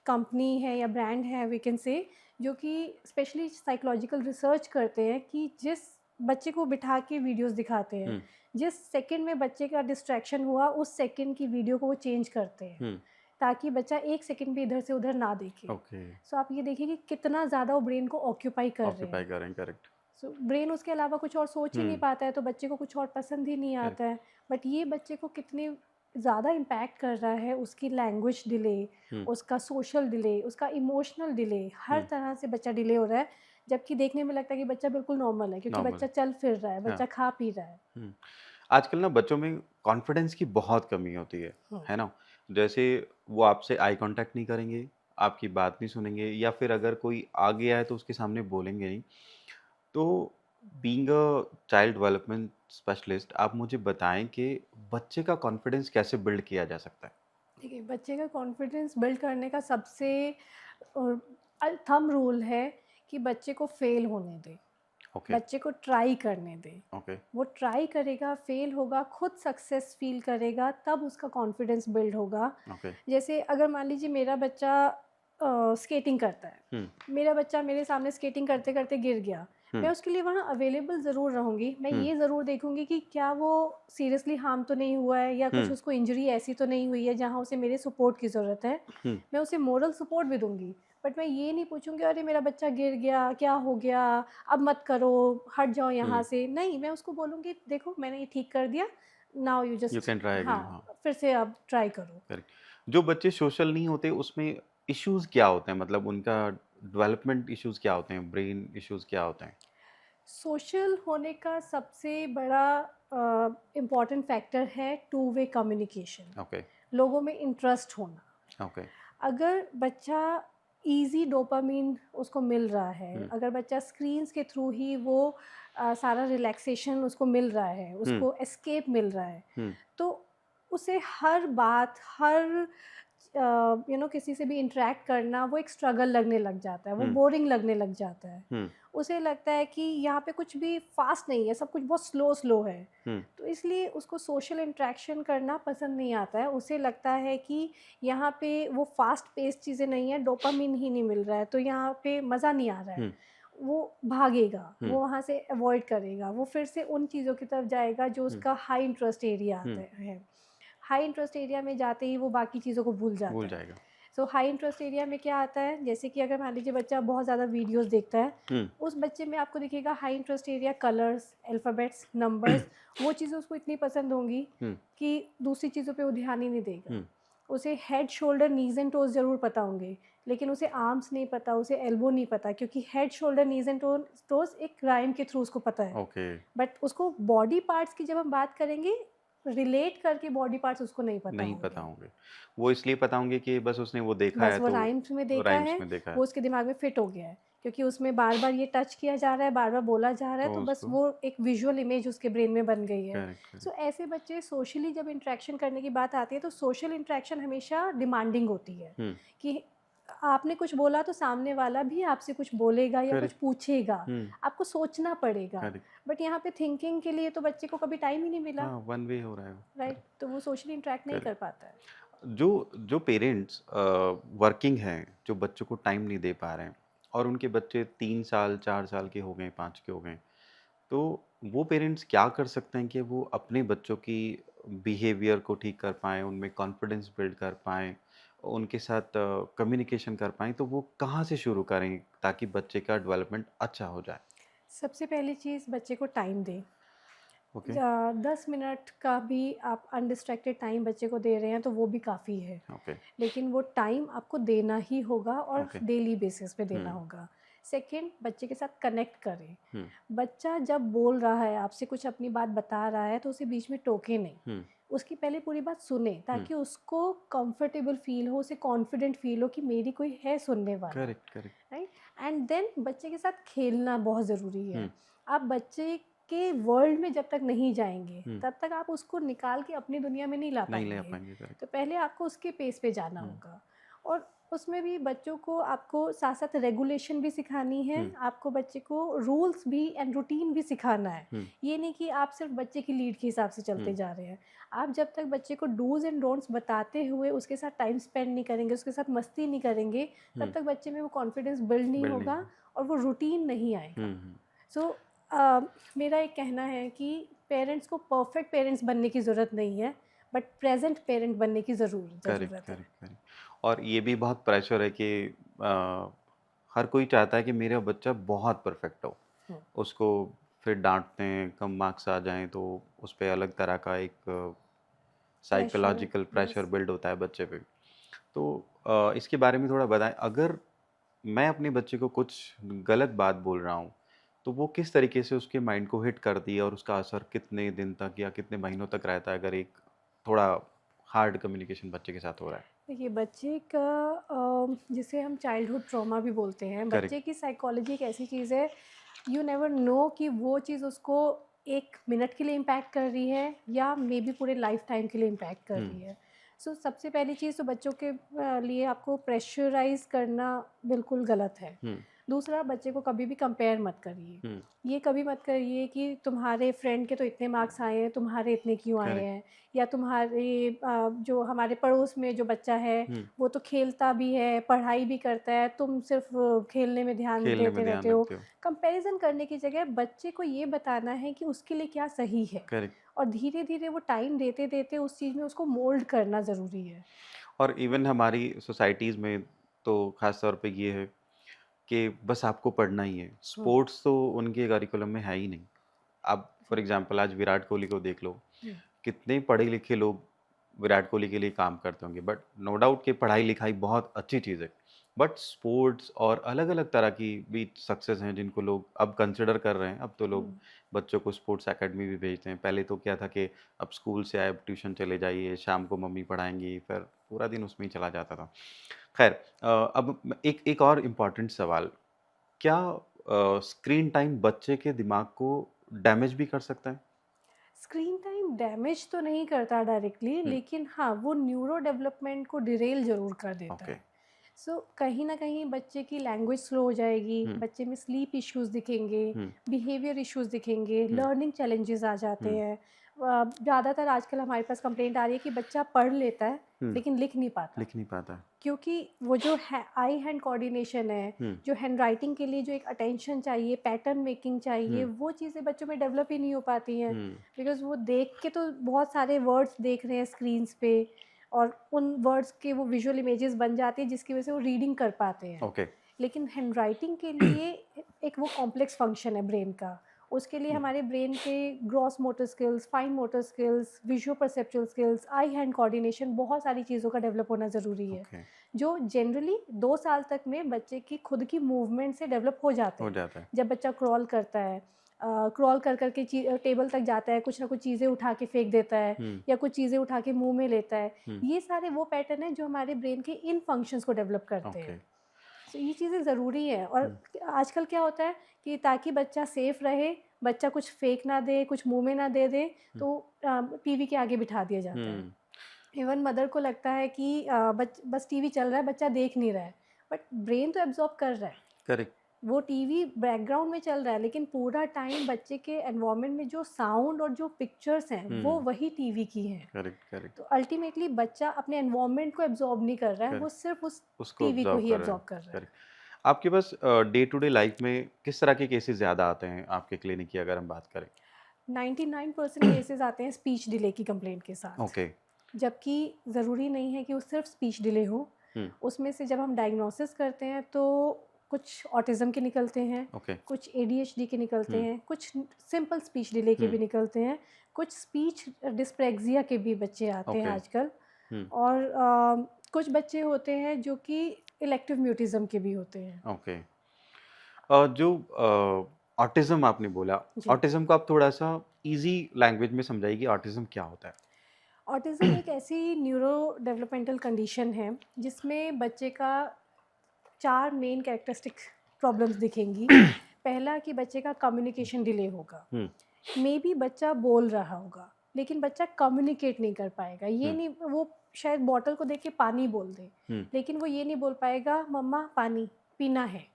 कंपनी है या ब्रांड है, वी कैन से, जो कि स्पेशली साइकोलॉजिकल रिसर्च करते हैं कि जिस बच्चे को बिठा के वीडियोस दिखाते हैं, हुँ, जिस सेकंड में बच्चे का डिस्ट्रैक्शन हुआ उस सेकंड की वीडियो को वो चेंज करते हैं, हुँ, ताकि बच्चा एक सेकंड भी इधर से उधर ना देखे। ओके। सो आप ये देखिए कि कितना ज़्यादा वो ब्रेन को ऑक्यूपाई कर रहे ऑक्यूपाई हैं। कर रहे हैं, करेक्ट। सो ब्रेन उसके अलावा कुछ और सोच ही नहीं हुँ, पाता है, तो बच्चे को कुछ और पसंद ही नहीं करेक्ट। आता है। बट ये बच्चे को कितने ज़्यादा इम्पैक्ट कर रहा है, उसकी लैंग्वेज डिले, हुँ, उसका सोशल डिले, उसका इमोशनल डिले, हर हुँ, तरह से बच्चा डिले हो रहा है। जबकि देखने में लगता है कि बच्चा बिल्कुल नॉर्मल है, क्योंकि नॉर्मल। बच्चा चल फिर रहा है, हाँ, बच्चा खा पी रहा है। हुँ। आजकल ना बच्चों में कॉन्फिडेंस की बहुत कमी होती हुँ। है ना? जैसे वो आपसे आई कॉन्टैक्ट नहीं करेंगे, आपकी बात नहीं सुनेंगे या फिर अगर कोई आ गया है तो उसके सामने बोलेंगे नहीं। तो being a child development specialist आप मुझे बताएँ कि बच्चे का कॉन्फिडेंस कैसे बिल्ड किया जा सकता है? देखिए, बच्चे का कॉन्फिडेंस बिल्ड करने का सबसे थंब रूल है कि बच्चे को फेल होने दें, ओके, बच्चे को ट्राई करने दें। ओके, वो ट्राई करेगा, फेल होगा, खुद सक्सेस फील करेगा, तब उसका कॉन्फिडेंस बिल्ड होगा। ओके। जैसे अगर मान लीजिए मेरा बच्चा स्केटिंग करता है, हुँ, मेरा बच्चा मेरे सामने स्केटिंग करते करते गिर गया, हुँ, मैं उसके लिए वहाँ अवेलेबल ज़रूर रहूँगी। मैं हुँ, ये ज़रूर देखूँगी कि क्या वो सीरियसली हार्म तो नहीं हुआ है, या हुँ, कुछ उसको इंजरी ऐसी तो नहीं हुई है जहाँ उसे मेरे सपोर्ट की ज़रूरत है। हुँ, मैं उसे मोरल सपोर्ट भी दूँगी, बट मैं ये नहीं पूछूँगी अरे मेरा बच्चा गिर गया, क्या हो गया? अब मत करो, हट जाओ यहाँ हुँ। से। नहीं, मैं उसको बोलूँगी देखो मैंने ये ठीक कर दिया, now you you just, can try again हाँ, हाँ, फिर से अब ट्राई करो। करेक्ट। जो बच्चे सोशल नहीं होते उसमें इश्यूज़ क्या होते हैं? मतलब उनका डेवलपमेंट इश्यूज़ क्या होते हैं? ब्रेन इश्यूज़ क्या होते हैं? सोशल होने का सबसे बड़ा इम्पॉर्टेंट फैक्टर है टू वे कम्युनिकेशन, ओके, लोगों में इंटरेस्ट होना। ओके। अगर बच्चा ईज़ी डोपामाइन उसको मिल रहा है, हुँ, अगर बच्चा स्क्रीन्स के थ्रू ही वो सारा रिलैक्सेशन उसको मिल रहा है, हुँ, उसको एस्केप मिल रहा है, हुँ, तो उसे हर बात, हर किसी से भी इंटरैक्ट करना वो एक स्ट्रगल लगने लग जाता है, वो हुँ, बोरिंग लगने लग जाता है। हुँ, उसे लगता है कि यहाँ पे कुछ भी फ़ास्ट नहीं है, सब कुछ बहुत स्लो स्लो है। हुँ, तो इसलिए उसको सोशल इंटरैक्शन करना पसंद नहीं आता है। उसे लगता है कि यहाँ पे वो फ़ास्ट पेस्ड चीज़ें नहीं हैं, डोपामाइन ही नहीं मिल रहा है, तो यहाँ पे मज़ा नहीं आ रहा है। हुँ, वो भागेगा, हुँ, वो वहाँ से अवॉइड करेगा, वो फिर से उन चीज़ों की तरफ जाएगा जो हुँ, उसका हाई इंटरेस्ट एरिया आता हुँ, है। हाई इंटरेस्ट एरिया में जाते ही वो बाकी चीज़ों को भूल भूल जाता है। जाएगा। सो हाई इंटरेस्ट एरिया में क्या आता है, जैसे कि अगर मान लीजिए बच्चा बहुत ज़्यादा वीडियोज़ देखता है, हुँ, उस बच्चे में आपको दिखेगा high interest area colours, alphabets, numbers, वो चीज़ें उसको इतनी पसंद होंगी हुँ, कि दूसरी चीज़ों पे वो ध्यान ही नहीं देगा। हुँ, उसे head, shoulder, knees and toes ज़रूर पता होंगे, लेकिन उसे आर्म्स नहीं पता, उसे एल्बो नहीं पता, क्योंकि head, shoulder, knees and toes एक राइम के थ्रू उसको पता है। ओके, बट उसको बॉडी पार्ट्स की जब हम बात करेंगे, रिलेट करके बॉडी पार्ट्स उसको नहीं पता नहीं पता होंगे। होंगे। वो इसलिए पता होंगे कि बस उसने वो देखा बस है वो तो राइम्स में देखा राइम्स है, में देखा है, वो उसके दिमाग में फिट हो गया है, क्योंकि उसमें बार-बार ये टच किया जा रहा है, बार-बार बोला जा रहा है, तो तो बस उसको वो एक विजुअल इमेज उसके ब्रेन में बन गई है। करेक्ट, सो करेक्ट, ऐसे बच्चे सोशली जब इंटरेक्शन करने की बात आती है, तो सोशल इंटरेक्शन हमेशा डिमांडिंग होती है, हुँ, कि आपने कुछ बोला तो सामने वाला भी आपसे कुछ बोलेगा या कुछ करेक्ट, पूछेगा, हुँ, आपको सोचना पड़ेगा। करेक्ट, बट यहाँ पे थिंकिंग के लिए तो बच्चे को कभी टाइम ही नहीं मिला, हाँ, वन वे हो रहा है वो, राइट? करेक्ट, तो वो सोशली इंटरेक्ट नहीं कर करेक्ट। पाता है। जो जो पेरेंट्स वर्किंग हैं, जो बच्चों को टाइम नहीं दे पा रहे हैं और उनके बच्चे 3 साल, 4 साल के हो गए, 5 के हो गए, तो वो पेरेंट्स क्या कर सकते हैं कि वो अपने बच्चों की बिहेवियर को ठीक कर पाएँ, उनमें कॉन्फिडेंस बिल्ड कर पाएँ, उनके साथ कम्युनिकेशन कर पाएँ, तो वो कहाँ से शुरू करें ताकि बच्चे का डेवलपमेंट अच्छा हो जाए? सबसे पहली चीज़, बच्चे को टाइम दें। ओके, 10 मिनट का भी आप अनडिस्ट्रैक्टेड टाइम बच्चे को दे रहे हैं तो वो भी काफ़ी है। ओके, लेकिन वो टाइम आपको देना ही होगा और ओके। डेली बेसिस पे हुँ, देना होगा। सेकंड, बच्चे के साथ कनेक्ट करें। हुँ, बच्चा जब बोल रहा है, आपसे कुछ अपनी बात बता रहा है, तो उसे बीच में टोके नहीं। हुँ, उसकी पहले पूरी बात सुने, हुँ। ताकि उसको कंफर्टेबल फ़ील हो, उसे कॉन्फिडेंट फ़ील हो कि मेरी कोई है सुनने वाला, correct, correct. Right? And then बच्चे के साथ खेलना बहुत ज़रूरी हुँ, है। आप बच्चे के वर्ल्ड में जब तक नहीं जाएँगे, हुँ। तब तक आप उसको निकाल के अपनी दुनिया में नहीं ला नहीं ले आ पाएँगे। पाएँगे, करेक्ट। तो पहले आपको उसके पेस पे जाना हुँ, होगा, और उसमें भी बच्चों को आपको साथ-साथ रेगुलेशन भी सिखानी है, हुँ, आपको बच्चे को रूल्स भी एंड रूटीन भी सिखाना है। हुँ, ये नहीं कि आप सिर्फ़ बच्चे की लीड के हिसाब से हुँ, चलते जा रहे हैं। आप जब तक बच्चे को डूज़ एंड डोंट्स बताते हुए उसके साथ टाइम स्पेंड नहीं करेंगे, उसके साथ मस्ती नहीं करेंगे, तब हुँ। तक बच्चे में वो कॉन्फिडेंस बिल्ड नहीं बिल्ड नहीं होगा होगा। और वो रूटीन नहीं आएगा। हुँ, हुँ। सो मेरा एक कहना है कि पेरेंट्स को परफेक्ट पेरेंट्स बनने की ज़रूरत नहीं है, बट प्रेज़ेंट पेरेंट बनने की ज़रूर करेक्ट, ज़रूरत है। Correct, correct. और ये भी बहुत प्रेशर है कि अ, हर कोई चाहता है कि मेरा बच्चा बहुत परफेक्ट हो। हुँ, उसको फिर डाँटते हैं, कम मार्क्स आ जाएँ तो उस पे अलग तरह का एक pressure, psychological pressure yes. Build होता है बच्चे पे। तो इसके बारे में थोड़ा बताएँ, अगर मैं अपने बच्चे को कुछ गलत बात बोल रहा हूँ, तो वो किस तरीके से उसके माइंड को हिट करती है और उसका असर कितने दिन तक या कितने महीनों तक रहता है, अगर एक थोड़ा हार्ड कम्युनिकेशन बच्चे के साथ हो रहा है? देखिए, बच्चे का जिसे हम चाइल्डहुड ट्रॉमा भी बोलते हैं, करेक्ट। बच्चे की साइकोलॉजी एक ऐसी चीज़ है, यू नेवर नो कि वो चीज़ उसको 1 मिनट के लिए इम्पैक्ट कर रही है या मेबी पूरे लाइफ टाइम के लिए इम्पैक्ट कर हुँ, रही है। सो सबसे पहली चीज़ तो बच्चों के लिए आपको प्रेशराइज़ करना बिल्कुल गलत है। हुँ, दूसरा, बच्चे को कभी भी कंपेयर मत करिए। हुँ, ये कभी मत करिए कि तुम्हारे फ्रेंड के तो इतने मार्क्स आए हैं, तुम्हारे इतने क्यों आए करेक्ट। हैं? या तुम्हारे जो हमारे पड़ोस में जो बच्चा है, हुँ, वो तो खेलता भी है, पढ़ाई भी करता है, तुम सिर्फ़ खेलने में ध्यान खेलने में देते ध्यान रहते हो। रखते हो। कंपैरिज़न करने की जगह बच्चे को ये बताना है कि उसके लिए क्या सही है, करेक्ट। और धीरे-धीरे वो टाइम देते-देते उस चीज़ में उसको मोल्ड करना ज़रूरी है। और इवन हमारी सोसाइटीज़ में तो ख़ास तौर पे ये है कि बस आपको पढ़ना ही है। हुँ, स्पोर्ट्स तो उनके करिकुलम में है ही नहीं। अब फॉर राइट। एग्ज़ाम्पल आज विराट कोहली को देख लो, हुँ, कितने पढ़े-लिखे लोग विराट कोहली के लिए काम करते होंगे, बट नो डाउट कि पढ़ाई-लिखाई बहुत अच्छी चीज़ है। बट स्पोर्ट्स और अलग-अलग तरह की भी सक्सेस हैं जिनको लोग अब कंसिडर कर रहे हैं। अब तो लोग हुँ। बच्चों को स्पोर्ट्स अकेडमी भी भेजते हैं। पहले तो क्या था कि अब स्कूल से आए, अब ट्यूशन चले जाइए, शाम को मम्मी पढ़ाएँगी, फिर पूरा दिन उसमें ही चला जाता था। खैर, अब एक एक और इम्पोर्टेंट सवाल, क्या स्क्रीन टाइम बच्चे के दिमाग को डैमेज भी कर सकता है? स्क्रीन टाइम डैमेज तो नहीं करता डायरेक्टली, हुँ, लेकिन हाँ, वो न्यूरो डेवलपमेंट को डिरेल ज़रूर कर देता ओके। है। सो कहीं ना कहीं बच्चे की लैंग्वेज स्लो हो जाएगी, हुँ, बच्चे में स्लीप इश्यूज दिखेंगे, हुँ, बिहेवियर इश्यूज दिखेंगे, हुँ, लर्निंग चैलेंजेस आ जाते हुँ, हैं। ज़्यादातर आजकल हमारे पास कंप्लेंट आ रही है कि बच्चा पढ़ लेता है हुँ, लेकिन लिख नहीं पाता, लिख नहीं पाता। क्योंकि वो जो है आई हैंड कोऑर्डिनेशन है, हुँ, जो हैंड राइटिंग के लिए जो एक अटेंशन चाहिए, पैटर्न मेकिंग चाहिए, हुँ, वो चीज़ें बच्चों में डेवलप ही नहीं हो पाती हैं। हुँ, बिकॉज़ वो देख के तो बहुत सारे वर्ड्स देख रहे हैं स्क्रीन्स पे, और उन वर्ड्स के वो विजुअल इमेजेस बन जाती है जिसकी वजह से वो रीडिंग कर पाते हैं। ओके। लेकिन हैंड राइटिंग के लिए एक वो कॉम्प्लेक्स फंक्शन है ब्रेन का। उसके लिए हुँ, हमारे ब्रेन के gross motor skills, fine motor skills, visual perceptual skills, eye hand coordination, बहुत सारी चीज़ों का डेवलप होना ज़रूरी है, ओके, जो जनरली 2 साल तक में बच्चे की खुद की मूवमेंट से डेवलप हो जाते हो हैं। जाता है। जब बच्चा क्रॉल करता है, क्रॉल कर के टेबल तक जाता है, कुछ ना कुछ चीज़ें उठा के फेंक देता है, हुँ, या कुछ चीज़ें उठा के मुँह में लेता है। हुँ, ये सारे वो पैटर्न हैं जो हमारे ब्रेन के इन फंक्शंस को डेवलप करते ओके। हैं। सो ये चीज़ें ज़रूरी हैं। और हुँ, आजकल क्या होता है कि ताकि बच्चा सेफ रहे, बच्चा कुछ फेंक ना दे, कुछ मुँह में ना दे दे, हुँ, तो टीवी के आगे बिठा दिया जाता है। हुँ, इवन मदर को लगता है कि बस टीवी चल रहा है, बच्चा देख नहीं रहा है, बट ब्रेन तो एब्जॉर्ब कर रहा है। करेक्ट, वो टीवी बैकग्राउंड में चल रहा है, लेकिन पूरा टाइम बच्चे के एनवायरनमेंट में जो साउंड और जो पिक्चर्स हैं वो हुँ, वही टीवी की हैं। करेक्ट, करेक्ट, तो अल्टीमेटली बच्चा अपने एनवायरनमेंट को एब्जॉर्ब नहीं कर रहा है, वो करेक्ट, सिर्फ उस उसको टीवी को ऑब्ज़र्व ही कर रहा है, एब्जॉर्ब कर रहा है। करेक्ट। आपके पास डे टू डे लाइफ़ में किस तरह के केसेज़ ज़्यादा आते हैं आपके क्लिनिक की अगर हम बात करें? 99% केसेस आते हैं स्पीच डिले की कंप्लेंट के साथ, ओके, जबकि ज़रूरी नहीं है कि वो सिर्फ स्पीच डिले हो। हुँ, उसमें से जब हम डायग्नोसिस करते हैं तो कुछ ऑटिज़म के निकलते हैं, ओके, कुछ एडीएचडी के निकलते हुँ, हैं, कुछ सिंपल स्पीच डिले के हुँ, भी निकलते हैं, कुछ स्पीच डिस्प्रैक्सिया के भी बच्चे आते हैं ओके, आजकल। हुँ, और कुछ बच्चे होते हैं जो कि इलेक्टिव म्यूटिज़म के भी होते हैं। ओके। जो ऑटिज़्म आपने बोला, जी। ऑटिज़्म को आप थोड़ा-सा ईज़ी लैंग्वेज में समझाइए कि ऑटिज़्म क्या होता है? ऑटिज़म एक ऐसी न्यूरो डेवलपमेंटल कंडीशन है जिसमें बच्चे का 4 मेन कैरेक्टरिस्टिक प्रॉब्लम्स दिखेंगी। पहला कि बच्चे का कम्युनिकेशन डिले होगा। हुँ, मेबी बच्चा बोल रहा होगा, लेकिन बच्चा कम्युनिकेट नहीं कर पाएगा। ये हुँ, नहीं, वो शायद बॉटल को देख के पानी बोल दे, हुँ, लेकिन वो ये नहीं बोल पाएगा मम्मा पानी पीना है।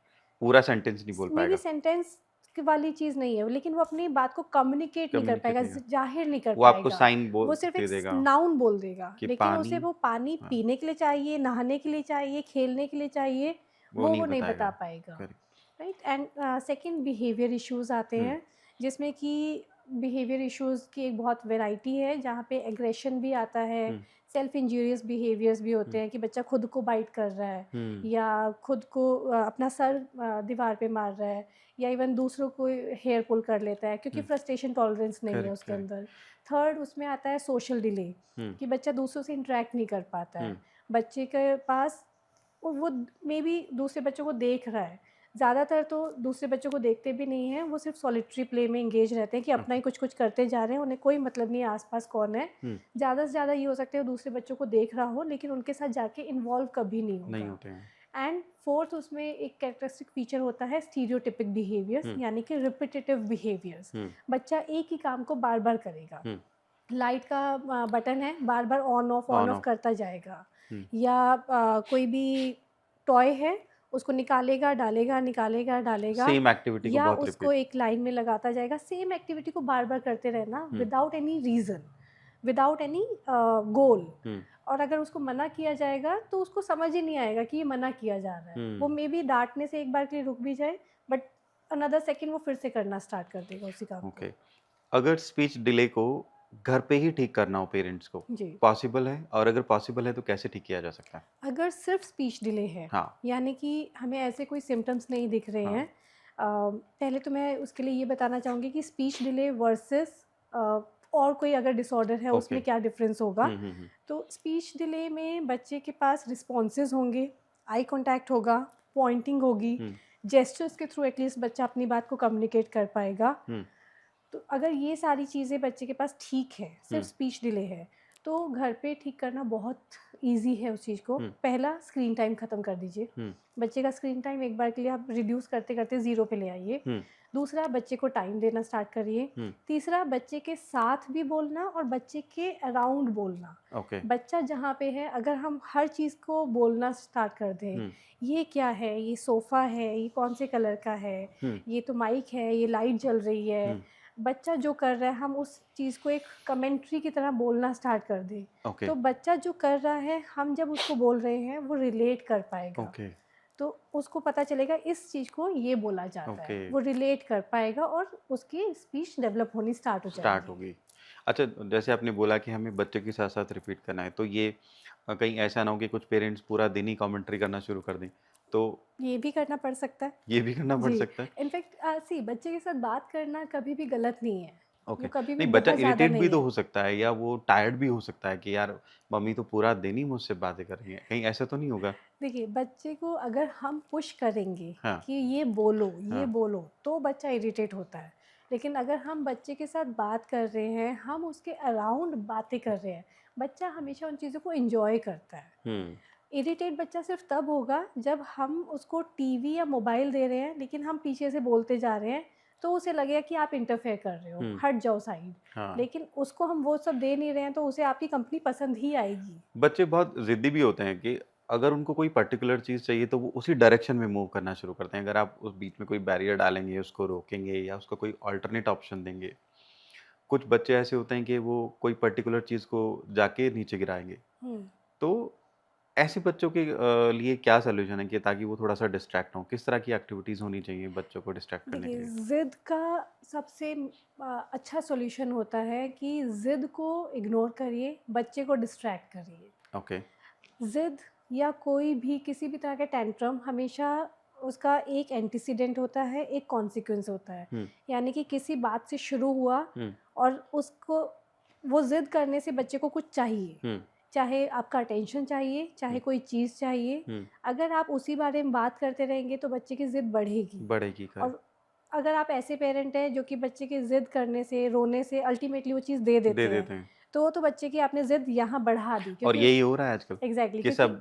पूरा सेंटेंस नहीं बोल मेबी पाएगा, सेंटेंस वाली चीज़ नहीं है, लेकिन वो अपनी बात को कम्युनिकेट नहीं कर कम्युनिकेट पाएगा, नहीं कर ज़ाहिर नहीं कर वो आपको पाएगा। साइन वो बोल सिर्फ़ दे एक देगा नाउन बोल देगा, कि लेकिन पानी उसे वो पानी हाँ, पीने के लिए चाहिए, नहाने के लिए चाहिए, खेलने के लिए चाहिए, वो नहीं वो नहीं बताएगा। बता पाएगा। Correct, right. And second behaviour issues आते हुँ, हैं, जिसमें कि बिहेवियर इश्यूज़ की एक बहुत वैरायटी है, जहाँ पे एग्रेशन भी आता है, हुँ, सेल्फ इंजूरियस बिहेवियर्स भी होते हुँ, हैं कि बच्चा खुद को बाइट कर रहा है, हुँ, या खुद को अपना सर दीवार पे मार रहा है, या इवन दूसरों को हेयर पुल कर लेता है क्योंकि हुँ, फ्रस्ट्रेशन टॉलरेंस नहीं है करेक्ट, उसके करेक्ट, अंदर। थर्ड उसमें आता है सोशल डिले, हुँ, कि बच्चा दूसरों से इंटरेक्ट नहीं कर पाता हुँ, है। बच्चे के पास वो मे बी दूसरे बच्चों को देख रहा है, ज़्यादातर तो दूसरे बच्चों को देखते भी नहीं हैं, वो सिर्फ सॉलिटरी प्ले में एंगेज रहते हैं कि अपना ओके, ही कुछ-कुछ करते जा रहे हैं, उन्हें कोई मतलब नहीं है आस-पास कौन है। हुँ, ज़्यादा से ज़्यादा ये हो सकता है वो दूसरे बच्चों को देख रहा हो, लेकिन उनके साथ जाके इन्वॉल्व कभी नहीं नहीं होगा। होते हैं। एंड फोर्थ उसमें एक कैरेक्टरिस्टिक फीचर होता है स्टीरियोटिपिक बिहेवियर्स, हुँ, यानी कि रिपिटेटिव बिहेवियर्स। हुँ, बच्चा एक ही काम को बार-बार करेगा। हुँ, लाइट का बटन है, बार-बार ऑन ऑन ऑफ ऑफ, करता जाएगा, हुँ, या कोई भी टॉय है, उसको निकालेगा, डालेगा, निकालेगा, डालेगा, सेम एक्टिविटी को या बहुत उसको रिपीट एक लाइन में लगाता जाएगा। सेम एक्टिविटी को बार-बार करते रहना हुँ, without any reason, without any goal. हुँ, और अगर उसको मना किया जाएगा, तो उसको समझ ही नहीं आएगा कि ये मना किया जा रहा है। वो हुँ, मेबी डाँटने से एक बार के लिए रुक भी जाए, बट अनदर सेकंड वो फिर से करना स्टार्ट कर देगा उसी काम ओके। को। अगर स्पीच डिले को घर पे ही ठीक करना हो पेरेंट्स को, जी। पॉसिबल है? और अगर पॉसिबल है तो कैसे ठीक किया जा सकता है? अगर सिर्फ स्पीच डिले है, हाँ, यानी कि हमें ऐसे कोई सिम्टम्स नहीं दिख रहे हाँ, हैं, पहले तो मैं उसके लिए ये बताना चाहूँगी कि स्पीच डिले वर्सेस और कोई अगर डिसऑर्डर है ओके, उसमें क्या डिफरेंस होगा। हुँ, हुँ, हुँ, तो स्पीच डिले में बच्चे के पास रिस्पॉन्सेज होंगे, आई कांटेक्ट होगा, पॉइंटिंग होगी, हुँ, जेस्चर्स के थ्रू एटलीस्ट बच्चा अपनी बात को कम्युनिकेट कर पाएगा। हुँ, तो अगर ये सारी चीज़ें बच्चे के पास ठीक है, सिर्फ हुँ, स्पीच डिले है, तो घर पे ठीक करना बहुत ईज़ी है उस चीज़ को। हुँ, पहला स्क्रीन टाइम ख़त्म कर दीजिए। हुँ, बच्चे का स्क्रीन टाइम एक बार के लिए आप रिड्यूस करते-करते ज़ीरो पे ले आइए। हुँ, दूसरा, बच्चे को टाइम देना स्टार्ट करिए। हुँ, तीसरा, बच्चे के साथ भी बोलना और बच्चे के अराउंड बोलना। ओके, बच्चा जहाँ पे है, अगर हम हर चीज़ को बोलना स्टार्ट कर दें, हुँ, ये क्या है? ये सोफ़ा है, ये कौन से कलर का है? हुँ, ये तो माइक है, ये लाइट जल रही है। हुँ, बच्चा जो कर रहा है, हम उस चीज़ को एक कमेंट्री की तरह बोलना स्टार्ट कर दें, ओके, तो बच्चा जो कर रहा है, हम जब उसको बोल रहे हैं, वो रिलेट कर पाएगा। ओके, तो उसको पता चलेगा इस चीज़ को ये बोला जाता है, ओके, वो रिलेट कर पाएगा और उसकी स्पीच डेवलप होनी स्टार्ट हो स्टार्ट जाएगी। होगी। अच्छा, जैसे आपने बोला कि हमें बच्चे के साथ-साथ रिपीट करना है, तो ये कहीं ऐसा ना हो कि कुछ पेरेंट्स पूरा दिन ही कमेंट्री करना शुरू कर दें, तो ये भी करना पड़ सकता है। ये भी करना पड़ जी, सकता है? इनफैक्ट सी बच्चे के साथ बात करना कभी भी गलत नहीं है, ओके। वो कभी भी नहीं, बच्चा बहुत ज़्यादा इरिटेट भी नहीं तो है। हो सकता है या वो टायर्ड भी हो सकता है कि यार मम्मी तो पूरा दिन ही मुझसे बातें कर रही हैं, कहीं ऐसा तो नहीं होगा? देखिए, बच्चे को अगर हम पुश करेंगे हाँ, कि ये हाँ, बोलो, तो बच्चा इरिटेट होता है। लेकिन अगर हम बच्चे के साथ बात कर रहे हैं, हम उसके अराउंड बातें कर रहे हैं, बच्चा हमेशा उन चीज़ों को एन्जॉय करता है। हुँ, इरिटेट बच्चा सिर्फ तब होगा जब हम उसको टीवी या मोबाइल दे रहे हैं, लेकिन हम पीछे से बोलते जा रहे हैं, तो उसे लगेगा कि आप इंटरफेयर कर रहे हो, हुँ, हट जाओ साइड। हाँ। लेकिन उसको हम वो सब दे नहीं रहे हैं, तो उसे आपकी कंपनी पसंद ही आएगी। बच्चे बहुत ज़िद्दी भी होते हैं कि अगर उनको कोई पर्टिकुलर चीज़ चाहिए तो वो उसी डायरेक्शन में मूव करना शुरू करते हैं। अगर आप उस बीच में कोई बैरियर डालेंगे, उसको रोकेंगे या उसको कोई अल्टरनेट ऑप्शन देंगे। कुछ बच्चे ऐसे होते हैं कि वो कोई पर्टिकुलर चीज़ को जाके नीचे गिराएँगे। हुँ। तो ऐसे बच्चों के लिए क्या सॉल्यूशन है कि ताकि वो थोड़ा-सा डिस्ट्रैक्ट हों? किस तरह की एक्टिविटीज़ होनी चाहिए बच्चों को डिस्ट्रैक्ट करने के देखिए, लिए? ज़िद का सबसे अच्छा सॉल्यूशन होता है कि ज़िद को इग्नोर करिए, बच्चे को डिस्ट्रैक्ट करिए। ओके। ज़िद या कोई भी किसी भी तरह का टेंट्रम हमेशा उसका एक एंटीसीडेंट होता है, एक कॉन्सिक्वेंस होता है। हुँ, यानी कि किसी बात से शुरू हुआ हुँ, और उसको वो ज़िद करने से बच्चे को कुछ चाहिए। हुँ, चाहे आपका अटेंशन चाहिए, चाहे हुँ, कोई चीज़ चाहिए। हुँ। अगर आप उसी बारे में बात करते रहेंगे तो बच्चे की ज़िद बढ़ेगी। बढ़ेगी, करेक्ट। और अगर आप ऐसे पेरेंट हैं जो कि बच्चे की ज़िद करने से, रोने से अल्टीमेटली वो चीज़ दे दे देते हैं, देते हैं। तो बच्चे की आपने ज़िद यहाँ बढ़ा दी, और क्योंकि यही उस हो रहा है आजकल एग्ज़ैक्टली, कि क्योंकि सब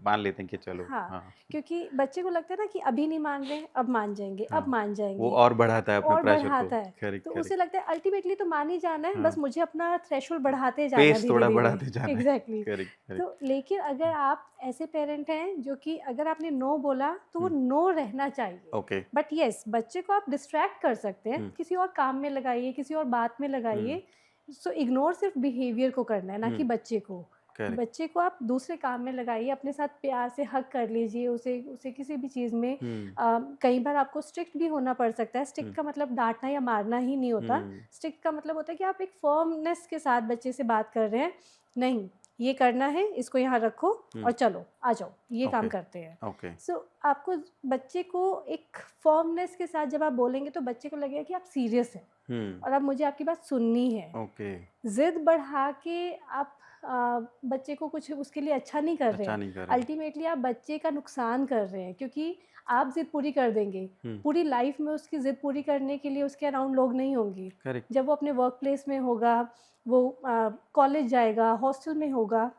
मान लेते हैं कि चलो हाँ, हाँ, क्योंकि बच्चे को लगता है ना कि अभी नहीं मान रहे हैं, अब मान जाएँगे, अब हाँ। मान वो जाएँगे, और बढ़ाता है अपने और प्रेशर को। बढ़ाता है। करेक्ट, तो उसे करेक्ट। लगता है अल्टीमेटली तो मान ही जाना है, बस हाँ, मुझे अपना थ्रेशोल्ड बढ़ाते जाना है पेस थोड़ा धीरे-धीरे। बढ़ाते जाना है। एग्ज़ैक्टली। करेक्ट, तो करेक्ट। लेकिन अगर आप ऐसे पेरेंट हैं जो कि अगर आपने नो बोला, तो वो हुँ, नो रहना चाहिए। ओके। बट येस, बच्चे को आप डिस्ट्रैक्ट कर सकते हैं, हुँ, किसी और काम में लगाइए, किसी और बात में हुँ, लगाइए। सो इग्नोर सिर्फ बिहेवियर को करना है, ना कि हुँ, बच्चे को। करेक्ट। बच्चे को आप दूसरे काम में लगाइए, अपने साथ प्यार से हग कर लीजिए उसे उसे किसी भी चीज़ में। हुँ, कई बार आपको स्ट्रिक्ट भी होना पड़ सकता है। स्ट्रिक्ट हुँ, का मतलब डाँटना या मारना ही नहीं होता। हुँ, स्ट्रिक्ट का मतलब होता है कि आप एक फ़र्मनेस के साथ बच्चे से बात कर रहे हैं, नहीं, ये करना है, इसको यहाँ रखो हुँ, और चलो, आ जाओ, ये काम ओके, करते हैं। ओके। सो आपको बच्चे को एक फ़र्मनेस के साथ जब आप बोलेंगे तो बच्चे को लगेगा कि आप सीरियस हैं हुँ, और अब मुझे आपकी बात सुननी है। ओके। ज़िद बढ़ा के आप बच्चे को कुछ उसके लिए अच्छा नहीं कर रहे अच्छा हैं। नहीं कर रहे हैं। अल्टीमेटली आप बच्चे का नुकसान कर रहे हैं, क्योंकि आप ज़िद पूरी कर देंगे, हुँ, पूरी लाइफ़ में उसकी ज़िद पूरी करने के लिए उसके अराउंड लोग नहीं होंगे। करेक्ट, जब वो अपने वर्क प्लेस में होगा, वो कॉलेज जाएगा, हॉस्टल में होगा,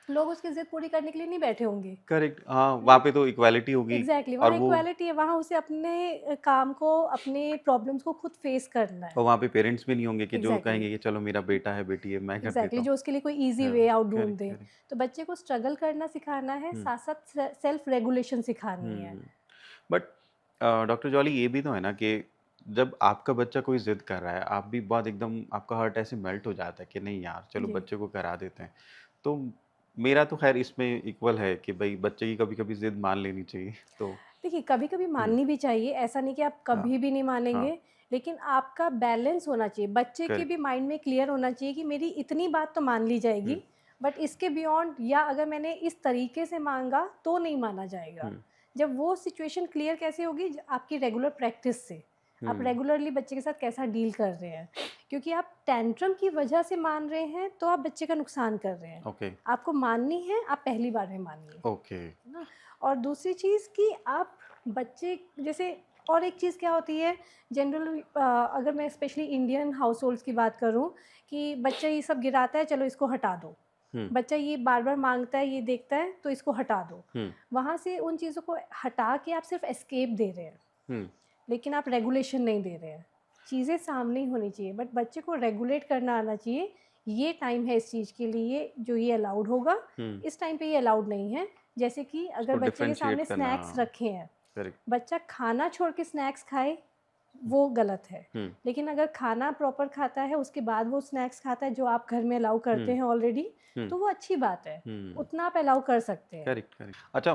लोग उसकी ज़िद पूरी करने के लिए नहीं बैठे होंगे, करेक्ट। हाँ, है वहाँ ना? पे तो इक्वालिटी होगी एग्ज़ैक्टली, और वहाँ वो इक्वालिटी है, वहाँ उसे अपने काम को, अपने प्रॉब्लम्स को खुद फ़ेस करना है। और वहाँ पे पेरेंट्स भी नहीं होंगे कि जो एग्ज़ैक्टली। कहेंगे कि चलो मेरा बेटा है, बेटी है, मैं कर देता एग्ज़ैक्टली, हूँ। जो उसके लिए कोई ईज़ी हाँ, वे आउट ढूँढ करेक्ट, दें। करेक्ट। तो बच्चे को स्ट्रगल करना सिखाना है, हुँ, साथ-साथ सेल्फ रेगुलेशन सिखानी है। हुँ। बट डॉक्टर जॉली ये भी तो है ना कि जब आपका बच्चा कोई ज़िद कर रहा है, आप भी बहुत एकदम आपका हार्ट ऐसे मेल्ट हो जाता है कि नहीं यार, चलो जी। बच्चे को करा देते हैं। तो मेरा तो ख़ैर इसमें इक्वल है कि भई बच्चे की कभी-कभी ज़िद मान लेनी चाहिए। तो देखिए, कभी-कभी हुँ, माननी भी चाहिए, ऐसा नहीं कि आप हाँ, कभी भी नहीं हाँ, मानेंगे, लेकिन आपका बैलेंस होना चाहिए। बच्चे के भी करेक्ट। माइंड में क्लियर होना चाहिए कि मेरी इतनी बात तो मान ली हुँ, जाएगी, बट इसके बियॉन्ड या अगर मैंने इस तरीके से माँगा, तो नहीं माना हुँ, जाएगा। जब वो सिचुएशन क्लियर कैसे होगी? आपकी रेगुलर प्रैक्टिस से। आप हुँ, रेगुलरली बच्चे के साथ कैसा डील कर रहे हैं। क्योंकि आप टेंट्रम की वजह से मान रहे हैं, तो आप बच्चे का नुकसान कर रहे हैं। ओके, आपको माननी है, आप पहली बार में मानिए। ओके। है ना? और दूसरी चीज़ कि आप बच्चे जैसे और एक चीज़ क्या होती है जनरल, अगर मैं स्पेशली इंडियन हाउस होल्ड्स की बात करूं कि बच्चा ये सब गिराता है, चलो इसको हटा दो, हुँ, बच्चा ये बार बार मांगता है, ये देखता है, तो इसको हटा दो। हुँ, वहाँ से उन चीज़ों को हटा के आप सिर्फ एस्केप दे रहे हैं, हुँ, लेकिन आप रेगुलेशन नहीं दे रहे हैं। चीज़ें सामने ही होनी चाहिए, बट बच्चे को रेगुलेट करना आना चाहिए। ये टाइम है इस चीज़ के लिए जो ये अलाउड होगा, हुँ, इस टाइम पे ये अलाउड नहीं है। जैसे कि उसको अगर बच्चे के डिफरेंशिएट सामने करना, स्नैक्स रखे हैं, करेक्ट। बच्चा खाना छोड़ के स्नैक्स खाए, वो गलत है। हुँ, लेकिन अगर खाना प्रॉपर खाता है, उसके बाद वो स्नैक्स खाता है जो आप घर में अलाउ करते हुँ, हैं ऑलरेडी, हुँ, तो वो अच्छी बात है। हुँ, उतना आप अलाउ कर सकते हैं। Correct, correct. अच्छा,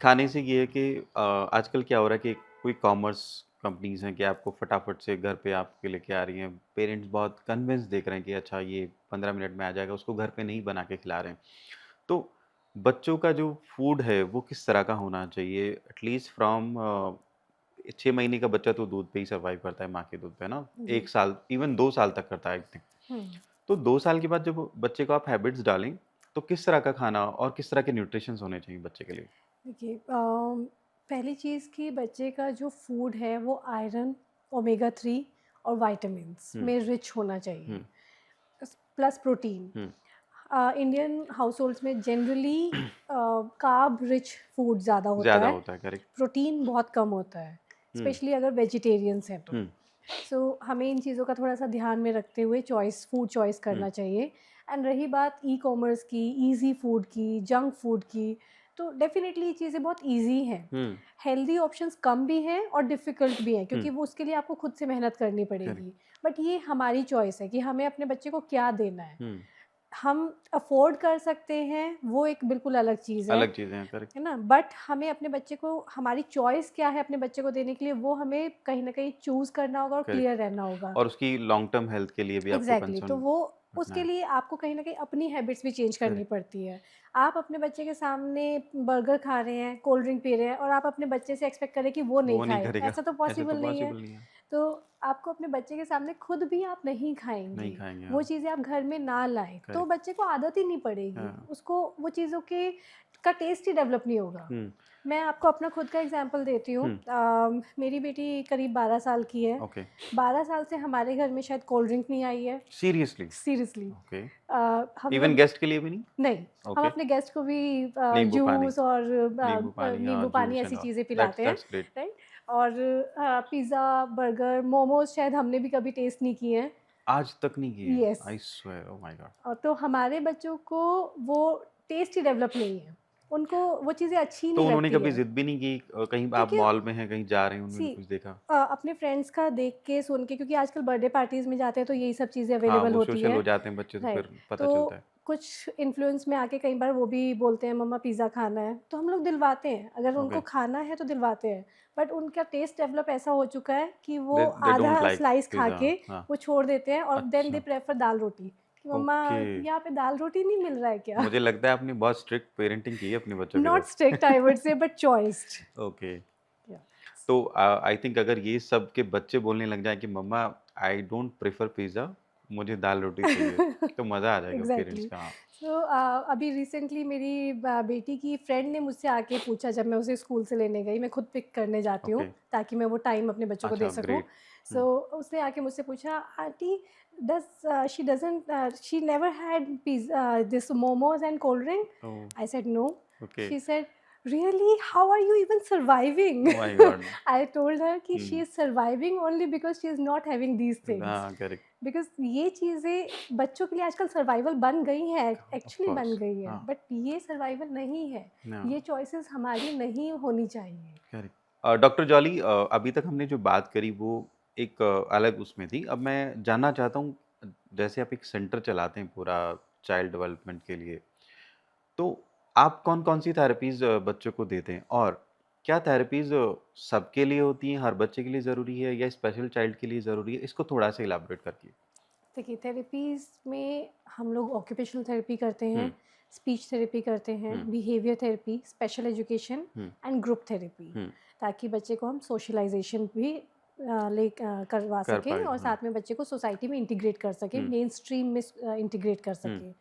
खाने से ये है कि आजकल क्या हो रहा है कि कोई कॉमर्स कंपनीज़ हैं कि आपको फटाफट से घर पे आपके लेके आ रही हैं। पेरेंट्स बहुत कन्विंस देख रहे हैं कि अच्छा ये 15 मिनट में आ जाएगा, उसको घर पे नहीं बना के खिला रहे हैं। तो बच्चों का जो फूड है वो किस तरह का होना चाहिए? एटलीस्ट फ्रॉम 6 महीने का बच्चा तो दूध पे ही सर्वाइव करता है, माँ के दूध पे, है ना? जी। 1 साल, इवन 2 साल तक करता है आई थिंक। हुँ। तो 2 साल के बाद जब बच्चे को आप हैबिट्स डालें, तो किस तरह का खाना और किस तरह के न्यूट्रिशंस होने चाहिए बच्चे के लिए? देखिए, पहली चीज़ कि बच्चे का जो फूड है वो आयरन, ओमेगा 3 और विटामिन्स हुँ, में रिच होना चाहिए, हुँ, प्लस प्रोटीन। हुँ, इंडियन हाउसहोल्ड्स में जनरली कार्ब रिच फूड ज़्यादा होता ज़्यादा है, होता है, करेक्ट। प्रोटीन बहुत कम होता है, हुँ, स्पेशली अगर वेजिटेरियंस हैं तो। हुँ, हमें इन चीज़ों का थोड़ा सा ध्यान में रखते हुए फूड चॉइस हुँ, करना चाहिए। एंड रही बात ई कॉमर्स की, इजी फूड की, जंक फूड की, तो डेफिनेटली ये चीज़ें बहुत इजी हैं। हुँ, हेल्दी ऑप्शंस कम भी हैं और डिफ़िकल्ट भी हैं, हुँ, क्योंकि वो उसके लिए आपको खुद से मेहनत करनी करेक्ट। पड़ेगी। बट ये हमारी चॉइस है कि हमें अपने बच्चे को क्या देना है। हुँ, हम अफ़ोर्ड कर सकते हैं, वो एक बिल्कुल अलग चीज़ अलग चीज़ें हैं, करेक्ट। है ना? बट हमें अपने बच्चे को, हमारी चॉइस क्या है अपने बच्चे को देने के लिए, वो हमें कहीं न कहीं चूज़ करना होगा और करेक्ट। क्लियर रहना होगा। और उसकी लॉन्ग टर्म हेल्थ के लिए भी आपको एग्ज़ैक्टली, तो कंसर्न वो रखना उसके है। लिए आपको कहीं न कहीं अपनी हैबिट्स भी चेंज करनी करेक्ट। पड़ती है। आप अपने बच्चे के सामने बर्गर खा रहे हैं, कोल्ड ड्रिंक पी रहे हैं और आप अपने बच्चे से एक्सपेक्ट करें कि वो नहीं वो नहीं खाए, करेगा, ऐसा तो ऐसे तो पॉसिबल नहीं है। पॉसिबल नहीं है। तो आपको अपने बच्चे के सामने खुद भी आप नहीं नहीं खाएँगे, खाएँगे, वो हाँ, चीज़ें आप घर में ना लाएँ, तो करेक्ट। बच्चे को आदत ही नहीं पड़ेगी। हाँ, उसको वो चीज़ों के का टेस्ट ही डेवलप नहीं होगा। हुँ, मैं आपको अपना खुद का एग्ज़ाम्पल देती हूँ। हुँ, मेरी बेटी करीब 12 साल की है। ओके। 12 साल से हमारे घर में शायद कोल्ड ड्रिंक नहीं आई है। सीरियसली? सीरियसली। ओके। हम इवन लोग गेस्ट के लिए भी नहीं? नहीं, हम ओके। अपने गेस्ट को भी नींबू पानी, जूस और नींबू पानी, हाँ, नींबू पानी जूस एंड ऐसी ऑल। चीज़ें दैट्स पिलाते हैं, दैट्स ग्रेट। राइट? और पिज़्ज़ा, बर्गर, मोमोज़ शायद हमने भी कभी टेस्ट नहीं किए हैं। आज तक नहीं किए? Yes. I swear, oh my God! तो हमारे बच्चों को वो टेस्ट ही डेवलप नहीं है। उनको वो चीज़ें अच्छी तो नहीं उन्होंने लगती कभी है। ज़िद भी नहीं की कहीं आप क्योंकि मॉल में हैं, कहीं जा रहे हैं, उन्होंने सी कुछ देखा? अपने फ्रेंड्स का देख के, सुन के, क्योंकि आजकल बर्थडे पार्टीज़ में जाते हैं तो यही सब चीज़ें हाँ, अवेलेबल वो होती सोशल हैं, हो जाते हैं बच्चे तो राइट? फिर पता चलता तो है। कुछ इन्फ्लुएंस में आके कई बार वो भी बोलते हैं मम्मा पिज़्ज़ा खाना है, तो हम लोग दिलवाते हैं, अगर ओके। उनको खाना है तो दिलवाते हैं। बट उनका टेस्ट डेवलप ऐसा हो चुका है कि वो दे डोंट आधा लाइक स्लाइस खा पिज़्ज़ा, के हाँ। वो छोड़ देते हैं और देन दे अच्छा, प्रेफर दाल-रोटी, कि मम्मा ओके। यहाँ पे दाल-रोटी नहीं मिल रहा है क्या? मुझे लगता है आपने बहुत स्ट्रिक्ट पेरेंटिंग की है अपने बच्चों के नॉट साथ। Strict I would say, but choiced. Okay. या तो आई थिंक अगर ये सब के बच्चे बोलने लग जाएँ कि मम्मा आई डोंट प्रेफर पिज़्ज़ा, मुझे दाल-रोटी चाहिए, तो मज़ा आ जाएगा पेरेंट्स एग्जैक्टली। का। हाँ, अभी रिसेंटली मेरी बेटी की फ्रेंड ने मुझसे आके पूछा, जब मैं उसे स्कूल से लेने गई, मैं खुद पिक करने जाती हूँ ओके। ताकि मैं वो टाइम अपने बच्चों को दे अच्छा, सकूँ। ग्रेट। सो हुँ, उसने आके मुझसे पूछा, aunty she never had this momos and cold drink. Oh! I said no. Okay. She said, really, how are you even surviving? Oh my God! I told her कि she hmm, is surviving only because she is not having these things. हाँ, correct, because ये चीज़ें बच्चों के लिए आजकल survival बन गई हैं, ऑफ एक्चुअली बन कोर्स, गई है, हाँ, बट ये सर्वाइवल नहीं है। ना, ये चॉइसेस हमारी नहीं होनी चाहिए। करेक्ट। डॉक्टर जॉली, अभी तक हमने जो बात करी वो एक अलग उसमें थी। अब मैं जानना चाहता हूँ, जैसे आप एक सेंटर चलाते हैं पूरा चाइल्ड डेवलपमेंट के लिए, तो आप कौन-कौन सी थेरेपीज़ बच्चों को देते हैं? और क्या थेरेपीज़ सबके लिए होती हैं, हर बच्चे के लिए ज़रूरी है या स्पेशल चाइल्ड के लिए ज़रूरी है? इसको थोड़ा-सा इलैबोरेट करिए। देखिए, थेरेपीज़ में हम लोग ऑक्यूपेशनल थेरेपी करते हुँ, हैं, स्पीच थेरेपी करते हैं, hmm, behaviour therapy, special education hmm, and group therapy, hmm, ताकि बच्चे को हम सोशलाइज़ेशन भी करवा कर सकें पाएँ, और हाँ। साथ में बच्चे को सोसाइटी में इंटीग्रेट कर सकें, हुँ, मेन स्ट्रीम में इंटीग्रेट कर हुँ, सकें।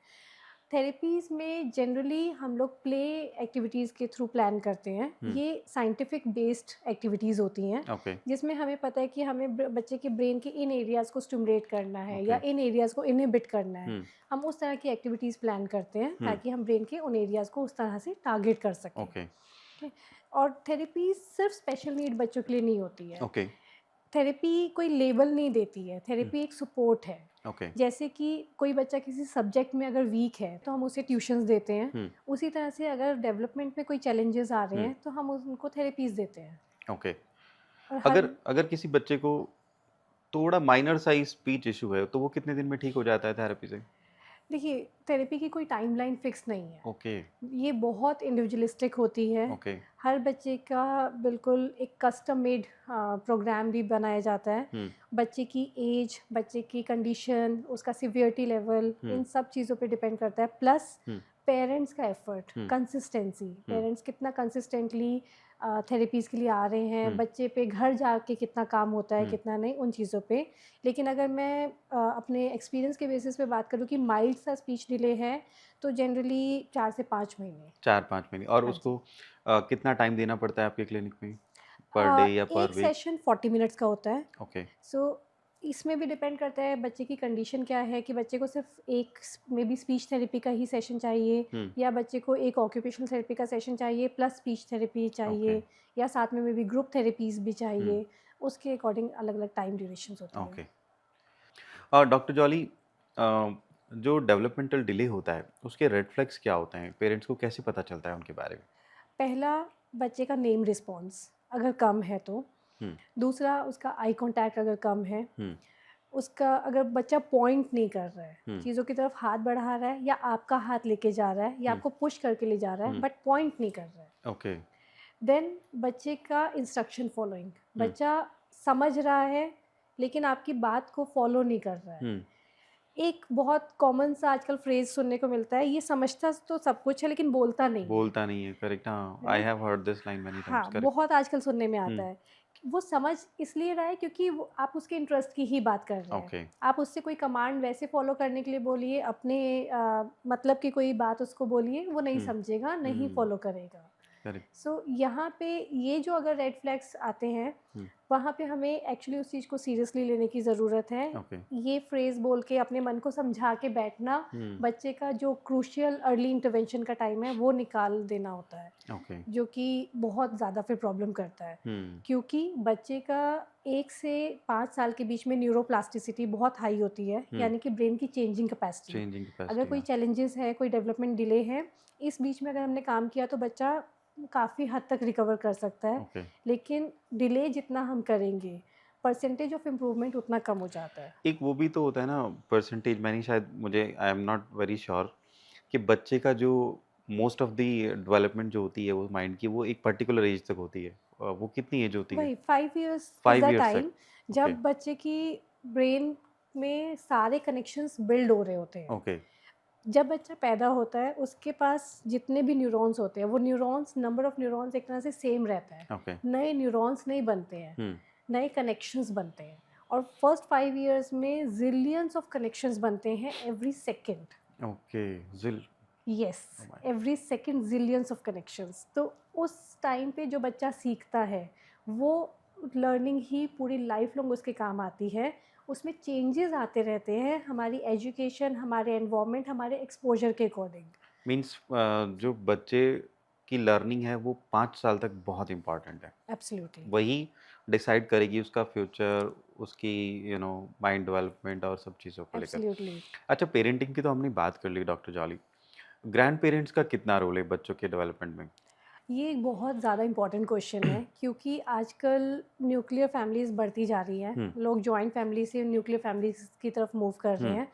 थेरेपीज़ में जनरली हम लोग प्ले एक्टिविटीज़ के थ्रू प्लान करते हैं। ये साइंटिफिक बेस्ड एक्टिविटीज़ होती हैं, ओके, जिसमें हमें पता है कि हमें बच्चे के ब्रेन के इन एरियाज़ को स्टिमुलेट करना है ओके। या इन एरियाज़ को इनहिबिट करना है। हुँ, हम उस तरह की एक्टिविटीज़ प्लान करते हैं हुँ, ताकि हम ब्रेन के उन एरियाज़ को उस तरह से टारगेट कर सकें। ओके, ठीक है? और थेरेपी सिर्फ स्पेशल नीड बच्चों के लिए नहीं होती है। ओके, थेरेपी कोई लेबल नहीं देती है, हुँ, थेरेपी एक सपोर्ट है। ओके, जैसे कि कोई बच्चा किसी सब्जेक्ट में अगर वीक है तो हम उसे ट्यूशन्स देते हैं। हुँ, उसी तरह से अगर डेवलपमेंट में कोई चैलेंजेस आ रहे हुँ, हैं तो हम उनको थेरेपीज़ देते हैं। ओके। और हर अगर अगर किसी बच्चे को थोड़ा माइनर साइज़ स्पीच इश्यू है, तो वो कितने दिन में ठीक हो जाता है थेरेपी से? देखिए, थेरेपी की कोई टाइमलाइन फिक्स नहीं है। ओके, ये बहुत इंडिविजुअलिस्टिक होती है। ओके, हर बच्चे का बिल्कुल एक कस्टम मेड प्रोग्राम भी बनाया जाता है। हुँ, बच्चे की एज, बच्चे की कंडीशन, उसका सिवियरिटी लेवल, हुँ, इन सब चीज़ों पे डिपेंड करता है। प्लस हुँ, पेरेंट्स का एफर्ट, हुँ, कंसिस्टेंसी, हुँ, पेरेंट्स कितना कंसिस्टेंटली थेरेपीज़ के लिए आ रहे हैं, हुँ, बच्चे पे घर जाके कितना काम होता है, हुँ, कितना नहीं, उन चीज़ों पे। लेकिन अगर मैं अपने एक्सपीरियंस के बेसिस पे बात करूँ कि माइल्ड सा स्पीच डिले है, तो जनरली 4 से 5 महीने। 4-5 महीने और हाँ उसको जी। कितना टाइम देना पड़ता है आपके क्लिनिक में? पर डे या पर एक वीक? सेशन 40 मिनट्स का होता है। ओके, सो इसमें भी डिपेंड करता है बच्चे की कंडीशन क्या है, कि बच्चे को सिर्फ एक मे बी स्पीच थेरेपी का ही सेशन चाहिए, हुँ, या बच्चे को एक ऑक्यूपेशनल थेरेपी का सेशन चाहिए प्लस स्पीच थेरेपी ओके, चाहिए, या साथ में मे बी ग्रुप थेरेपीज़ भी हुँ, चाहिए। उसके अकॉर्डिंग अलग-अलग टाइम ड्यूरेशंस होती है। ओके। डॉक्टर जॉली जो डेवलपमेंटल डिले होता है, उसके रेड फ्लैग्स क्या होते हैं? पेरेंट्स को कैसे पता चलता है उनके बारे में? पहला, बच्चे का नेम रिस्पॉन्स अगर कम है तो। हुँ, दूसरा, उसका आई कॉन्टैक्ट अगर कम है। हुँ, उसका अगर बच्चा पॉइंट नहीं कर रहा है, हुँ, चीज़ों की तरफ हाथ बढ़ा रहा है, या आपका हाथ लेके जा रहा है, या हुँ, आपको पुश करके ले जा रहा है, हुँ, बट पॉइंट नहीं कर रहा है। ओके, देन बच्चे का इंस्ट्रक्शन फॉलोइंग, हुँ, बच्चा समझ रहा है लेकिन आपकी बात को फॉलो नहीं कर रहा है। हुँ, एक बहुत कॉमन सा आजकल फ्रेज़ सुनने को मिलता है, ये समझता तो सब कुछ है लेकिन बोलता नहीं है। बोलता नहीं है, करेक्ट हाँ, है आई ना? Have heard this line many times, हाँ, करेक्ट। बहुत आजकल सुनने में आता हुँ, है। वो समझ इसलिए रहा है क्योंकि वो आप उसके इंटरेस्ट की ही बात कर रहे हैं। ओके, आप उससे कोई कमांड वैसे फ़ॉलो करने के लिए बोलिए, अपने मतलब की कोई बात उसको बोलिए, वो नहीं हुँ, समझेगा, नहीं हुँ, फ़ॉलो करेगा। करेक्ट, सो यहाँ पे ये जो अगर रेड फ्लैग्स आते हैं, हुँ, वहाँ पे हमें एक्चुअली उस चीज़ को सीरियसली लेने की ज़रूरत है। ओके, ये फ्रेज़ बोल के अपने मन को समझा के बैठना, हुँ, बच्चे का जो क्रूशियल अर्ली इंटरवेंशन का टाइम है, वो निकाल देना होता है। ओके, जो कि बहुत ज़्यादा फिर प्रॉब्लम करता है। हुँ, क्योंकि बच्चे का 1 से 5 साल के बीच में न्यूरोप्लास्टिसिटी बहुत हाई होती है, हुँ, यानी कि ब्रेन की चेंजिंग कैपेसिटी। चेंजिंग अगर कैपेसिटी कोई हाँ, चैलेंजेस है, कोई डेवलपमेंट डिले है, इस बीच में अगर हमने काम किया तो बच्चा काफ़ी हद तक रिकवर कर सकता है। ओके। लेकिन डिले जितना हम करेंगे, परसेंटेज ऑफ इम्प्रूवमेंट उतना कम हो जाता है। एक वो भी तो होता है ना परसेंटेज मैंने शायद मुझे I am not very sure कि बच्चे का जो मोस्ट ऑफ द डेवलपमेंट जो होती है वो माइंड की वो एक पर्टिकुलर एज तक होती है। वो कितनी एज होती है? वही 5 इयर्स इज़ 5 द इयर्स तक। टाइम ओके, जब बच्चे की ब्रेन में सारे कनेक्शंस बिल्ड हो रहे होते हैं। ओके, जब बच्चा पैदा होता है उसके पास जितने भी न्यूरॉन्स होते हैं, वो न्यूरॉन्स, नंबर ऑफ न्यूरॉन्स एक तरह से सेम रहता है। ओके। नए न्यूरॉन्स नहीं बनते हैं, हुँ, नए कनेक्शंस बनते हैं। और फर्स्ट 5 इयर्स में ज़िलियंस ऑफ कनेक्शंस बनते हैं एवरी सेकंड। ओके, ज़िल yes, oh my every second zillions of connections. तो उस टाइम पे जो बच्चा सीखता है, वो लर्निंग ही पूरी लाइफ लॉन्ग उसके काम आती है। उसमें चेंजेस आते रहते हैं, हमारी एजुकेशन, हमारे एनवायरनमेंट, हमारे एक्सपोज़र के अकॉर्डिंग। मीन्स जो बच्चे की लर्निंग है वो 5 साल तक बहुत इम्पोर्टेंट है। एब्सोल्युटली, वही डिसाइड करेगी उसका फ्यूचर, उसकी माइंड डेवलपमेंट और सब चीज़ों को लेकर। एब्सोल्युटली। अच्छा पेरेंटिंग की तो हमने बात कर ली डॉक्टर जॉली। ग्रैंड पेरेंट्स का कितना रोल है बच्चों के डेवलपमेंट में? ये एक बहुत ज़्यादा इम्पोर्टेंट क्वेश्चन है, क्योंकि आजकल न्यूक्लियर फैमिलीज़ बढ़ती जा रही हैं। हुँ, लोग जॉइंट फैमिली से न्यूक्लियर फैमिलीज़ की तरफ मूव कर रहे हुँ, हैं।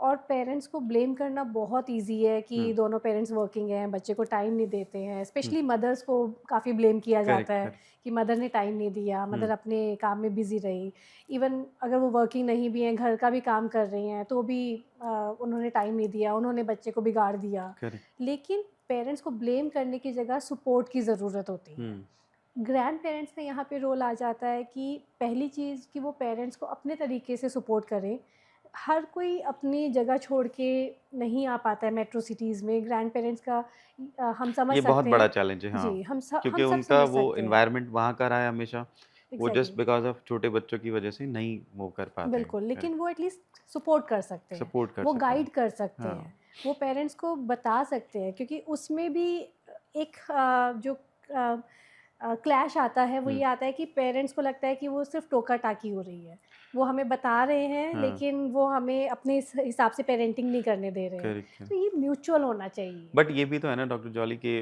और पेरेंट्स को ब्लेम करना बहुत ईज़ी है कि हुँ, दोनों पेरेंट्स वर्किंग हैं, बच्चे को टाइम नहीं देते हैं। हुँ, स्पेशली मदर्स को काफ़ी ब्लेम किया जाता करेक्ट, है करेक्ट। कि मदर ने टाइम नहीं दिया, हुँ, मदर अपने काम में बिज़ी रही। इवन अगर वो वर्किंग नहीं भी हैं, घर का भी काम कर रही हैं, तो भी उन्होंने टाइम नहीं दिया, उन्होंने बच्चे को बिगाड़ दिया। करेक्ट। लेकिन पेरेंट्स को ब्लेम करने की जगह सपोर्ट की ज़रूरत होती है। हुँ, ग्रैंड पेरेंट्स का यहाँ पे रोल आ जाता है कि पहली चीज़ कि वो पेरेंट्स को अपने तरीके से सपोर्ट करें। हर कोई अपनी जगह छोड़ के नहीं आ पाता है मेट्रो सिटीज़ में। ग्रैंड पेरेंट्स का हम समझ ये बहुत सकते बड़ा हैं। चैलेंज है, हाँ। जी, क्योंकि हम सब उनका समझ वो सकते हैं। एनवायरनमेंट वहाँ का रहा है हमेशा, वो जस्ट एग्ज़ैक्टली, बिकॉज़ ऑफ छोटे बच्चों की वजह से नहीं वो कर पाते हैं। बिल्कुल, लेकिन करेक्ट, वो एटलीस्ट सपोर्ट कर सकते हैं, सपोर्ट कर वो सकते हैं। गाइड कर सकते हाँ, हैं, वो पेरेंट्स को बता सकते हैं, क्योंकि उसमें भी एक जो क्लैश आता है वो हुँ, ये आता है कि पेरेंट्स को लगता है कि वो सिर्फ़ टोका-टाकी हो रही है। वो हमें बता रहे हैं, हाँ, लेकिन वो हमें अपने हिसाब से पेरेंटिंग नहीं करने दे रहे हैं। Correct, correct. तो ये म्यूचुअल होना चाहिए। बट ये भी तो है ना डॉक्टर जॉली कि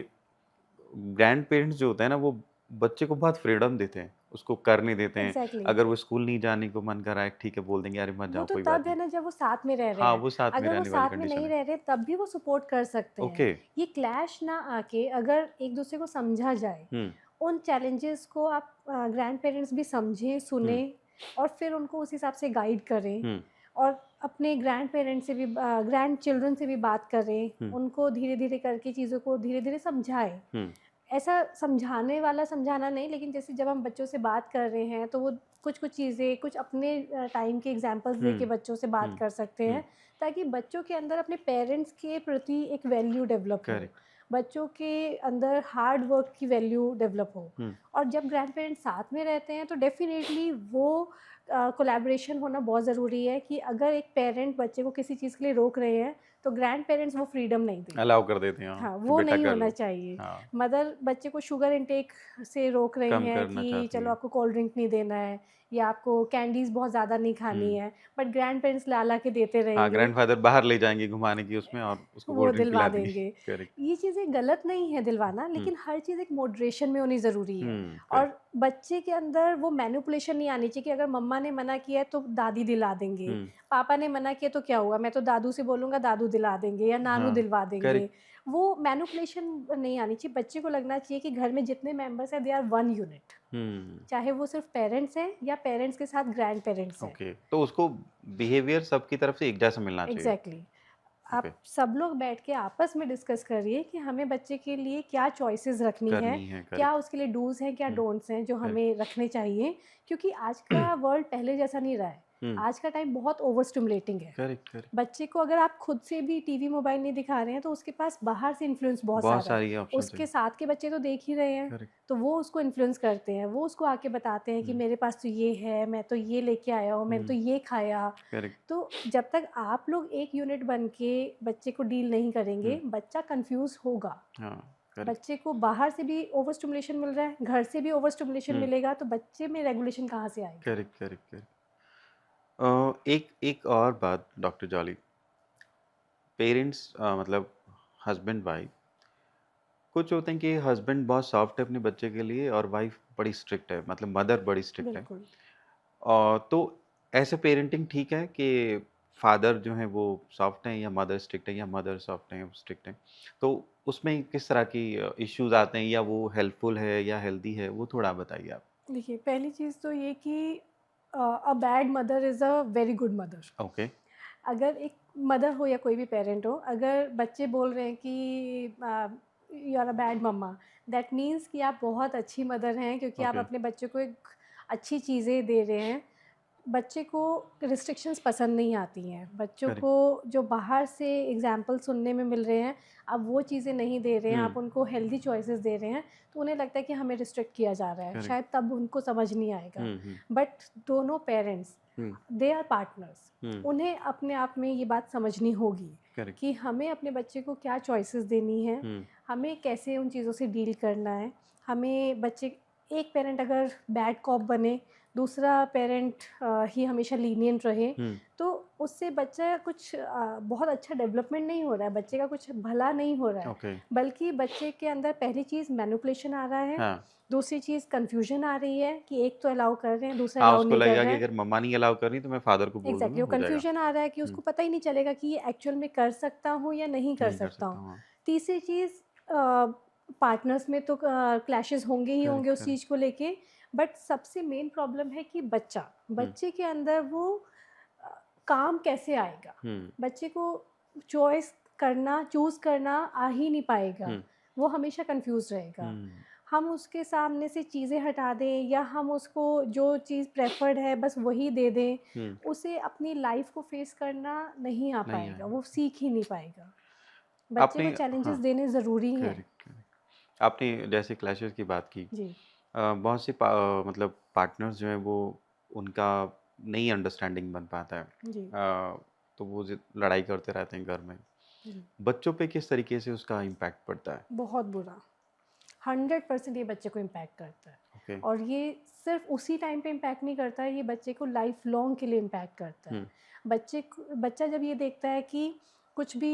ग्रैंड पेरेंट्स जो होते हैं ना, वो बच्चे को बहुत फ्रीडम देते हैं, उसको करने देते हैं। एग्ज़ैक्टली। अगर वो स्कूल नहीं जाने को मन कर रहा है, ठीक है, बोल देंगे, "अरे मत वो जाओ, तो कोई बात तब है नहीं।" ना जब वो साथ में रह रहे हाँ, हैं। वो साथ में अगर वो रहने वाली साथ में कंडीशन नहीं है। रह रहे तब भी वो सपोर्ट कर सकते हैं। ओके। ये क्लैश ना आके अगर एक दूसरे को समझा जाए, हुँ, उन चैलेंजेस को आप ग्रैंड पेरेंट्स भी समझें, हुँ, सुनें और फिर उनको उस हिसाब से गाइड करें हुँ, और अपने ग्रैंड पेरेंट्स से भी ग्रैंड चिल्ड्रन से भी बात करें, हुँ, उनको धीरे-धीरे करके चीज़ों को धीरे-धीरे समझाएँ। हुँ, ऐसा समझाने वाला समझाना नहीं, लेकिन जैसे जब हम बच्चों से बात कर रहे हैं तो वो कुछ-कुछ चीज़ें कुछ अपने टाइम के एग्जांपल्स देके हुँ, बच्चों से बात हुँ, कर सकते हुँ, हैं, ताकि बच्चों के अंदर अपने पेरेंट्स के प्रति एक वैल्यू डेवलप हो, करेक्ट। बच्चों के अंदर हार्ड वर्क की वैल्यू डेवलप हो। हुँ, और जब ग्रैंड पेरेंट्स साथ में रहते हैं तो डेफ़िनेटली वो कोलैबोरेशन होना बहुत ज़रूरी है कि अगर एक पेरेंट बच्चे को किसी चीज़ के लिए रोक रहे हैं, तो ग्रैंड पेरेंट्स वो फ्रीडम नहीं देंगे। अलाउ कर देते हैं, हाँ, हाँ, कि वो बेटा नहीं कर होना लो। चाहिए। हाँ, मदर बच्चे को शुगर इंटेक से रोक रही कम हैं करना कि चाहती चलो है। आपको कोल्ड ड्रिंक नहीं देना है या आपको कैंडीज़ बहुत ज़्यादा नहीं खानी हुँ। है, बट ग्रैंड पेरेंट्स ला-ला के देते हाँ, रहेंगे, ग्रैंडफ़ादर बाहर ले जाएँगे घुमाने की उसमें और उसको वो कोल्ड ड्रिंक दिलवा पिला दी। देंगे। करेक्ट। ये चीज़ें गलत नहीं है दिलवाना, हुँ, लेकिन हर चीज़ एक मॉडरेशन में होनी ज़रूरी है करेक्ट। और बच्चे के अंदर वो मैनिपुलेशन नहीं आनी चाहिए कि अगर मम्मा ने मना किया है तो दादी दिला देंगे, हुँ, पापा ने मना किया तो क्या हुआ, मैं तो दादू से बोलूँगा दादू दिला देंगे या नानू हाँ, दिलवा देंगे। करेक्ट। वो मैनिपुलेशन नहीं आनी चाहिए, बच्चे को लगना चाहिए कि घर में जितने मेंबर्स हैं दे आर वन यूनिट, हुँ, चाहे वो सिर्फ़ पेरेंट्स हैं या पेरेंट्स के साथ ग्रैंड पेरेंट्स हैं। ओके। तो उसको बिहेवियर सबकी तरफ से एक जैसा मिलना चाहिए। एग्ज़ैक्टली। ओके, आप सब लोग बैठ के आपस में डिस्कस करिए कि हमें बच्चे के लिए क्या चॉइसेस रखनी है, करनी है, क्या करेक्ट। उसके लिए डूज़ हैं, क्या हुँ, डोंट्स हैं जो करेक्ट। हमें रखने चाहिए। क्योंकि आज का वर्ल्ड पहले जैसा नहीं रहा है। हुँ, आज का टाइम बहुत ओवर स्टिमुलेटिंग है। Correct, correct. बच्चे को अगर आप खुद से भी टीवी, मोबाइल नहीं दिखा रहे हैं, तो उसके पास बाहर से इन्फ्लुएंस बहुत बहुत सारा है। सारी ऑप्शंस उसके हैं। साथ के बच्चे तो देख ही रहे हैं, करेक्ट। तो वो उसको इन्फ्लुएंस करते हैं। वो उसको आके बताते हैं कि हुँ, मेरे पास तो ये है, मैं तो ये लेके आया हूँ, मैंने तो हुँ, ये खाया। करेक्ट। तो जब तक आप लोग एक यूनिट बन के बच्चे को डील नहीं हुँ, करेंगे, बच्चा कन्फ्यूज़ होगा। हाँ, करेक्ट। बच्चे को बाहर से भी ओवर स्टिमुलेशन मिल रहा है, घर से भी ओवर स्टिमुलेशन हुँ, मिलेगा, तो बच्चे में रेगुलेशन कहाँ से आएगा? Correct, correct, correct. एक एक और बात डॉक्टर जॉली, पेरेंट्स मतलब हस्बैंड वाइफ, कुछ होते हैं कि हस्बैंड बहुत सॉफ्ट है अपने बच्चे के लिए और वाइफ बड़ी स्ट्रिक्ट है, मतलब मदर बड़ी स्ट्रिक्ट है। बिल्कुल। तो ऐसे पेरेंटिंग ठीक है कि फादर जो हैं वो सॉफ्ट हैं या मदर स्ट्रिक्ट है या मदर सॉफ्ट हैं स्ट्रिक्ट हैं? तो उसमें किस तरह की इश्यूज़ आते हैं या वो हेल्पफुल है या हेल्दी है, वो थोड़ा बताइए आप? देखिए, पहली चीज़ तो ये कि a bad mother is a very good mother. Okay, अगर एक मदर हो या कोई भी पेरेंट हो, अगर बच्चे बोल रहे हैं कि you are a bad mama, that means कि आप बहुत अच्छी मदर हैं, क्योंकि आप ओके, अपने बच्चे को एक अच्छी चीज़ें दे रहे हैं। बच्चे को रिस्ट्रिक्शंस पसंद नहीं आती हैं। बच्चों करेक्ट। को जो बाहर से एग्ज़ाम्पल सुनने में मिल रहे हैं, आप वो चीज़ें नहीं दे रहे हैं, हुँ, आप उनको हेल्दी चॉइसेस दे रहे हैं, तो उन्हें लगता है कि हमें रिस्ट्रिक्ट किया जा रहा है। करेक्ट। शायद तब उनको समझ नहीं आएगा। हुँ, हुँ, बट दोनों parents, hmm, they are partners. Hmm, उन्हें अपने आप में ये बात समझनी होगी करेक्ट। कि हमें अपने बच्चे को क्या चॉइसेस देनी है, हुँ, हमें कैसे उन चीज़ों से डील करना है। हमें बच्चे एक पेरेंट अगर बैड कॉप बने, दूसरा पेरेंट ही हमेशा लीनिएंट रहे, हुँ, तो उससे बच्चा कुछ बहुत अच्छा डेवलपमेंट नहीं हो रहा है, बच्चे का कुछ भला नहीं हो रहा है, ओके, बल्कि बच्चे के अंदर पहली चीज़ मैनिपुलेशन आ रहा है, हाँ। दूसरी चीज़ कन्फ्यूजन आ रही है कि एक तो अलाउ कर रहे हैं, दूसरा हाँ, अलाउ उसको नहीं कर लगेगा रहा कि है। अगर मम्मा नहीं अलाउ कर रही तो मैं फादर को बोल दूँगा, एग्ज़ैक्टली, वो हो जाएगा। कन्फ्यूजन आ रहा है कि हुँ, उसको पता ही नहीं चलेगा कि ये एक्चुअल में कर सकता हूँ या नहीं कर नहीं कर सकता सकता हूँ। हूँ, हाँ। तीसरी चीज़, पार्टनर्स में तो क्लैशेस होंगे ही होंगे करेक्ट, उस करेक्ट। चीज़ को लेके, बट सबसे मेन प्रॉब्लम है कि हुँ, बच्चे के अंदर वो अ, काम कैसे आएगा? हुँ, बच्चे को चॉइस करना, चूज़ करना आ ही नहीं पाएगा। हुँ, वो हमेशा कन्फ्यूज़ रहेगा। हुँ, हम उसके सामने से चीज़ें हटा दें या हम उसको जो चीज़ प्रेफर्ड है बस वही दे दें, हुँ, उसे अपनी लाइफ को फेस करना नहीं आ नहीं पाएगा, आएगा। वो सीख ही नहीं पाएगा। बच्चे आपने को चैलेंजेस हाँ, देने ज़रूरी हैं। Correct, correct. आपने जैसे क्लैशेज़ की बात की, जी, बहुत से मतलब पार्टनर्स जो हैं वो उनका नहीं अंडरस्टैंडिंग बन पाता है। जी, तो वो लड़ाई करते रहते हैं घर में। जी। बच्चों पे किस तरीके से उसका इम्पैक्ट पड़ता है? बहुत बुरा, 100% ये बच्चे को इम्पैक्ट करता है। ओके। और ये सिर्फ उसी टाइम पे इम्पैक्ट नहीं करता है, ये बच्चे को लाइफ लॉन्ग के लिए इम्पैक्ट करता है। हुँ, बच्चा जब ये देखता है कि कुछ भी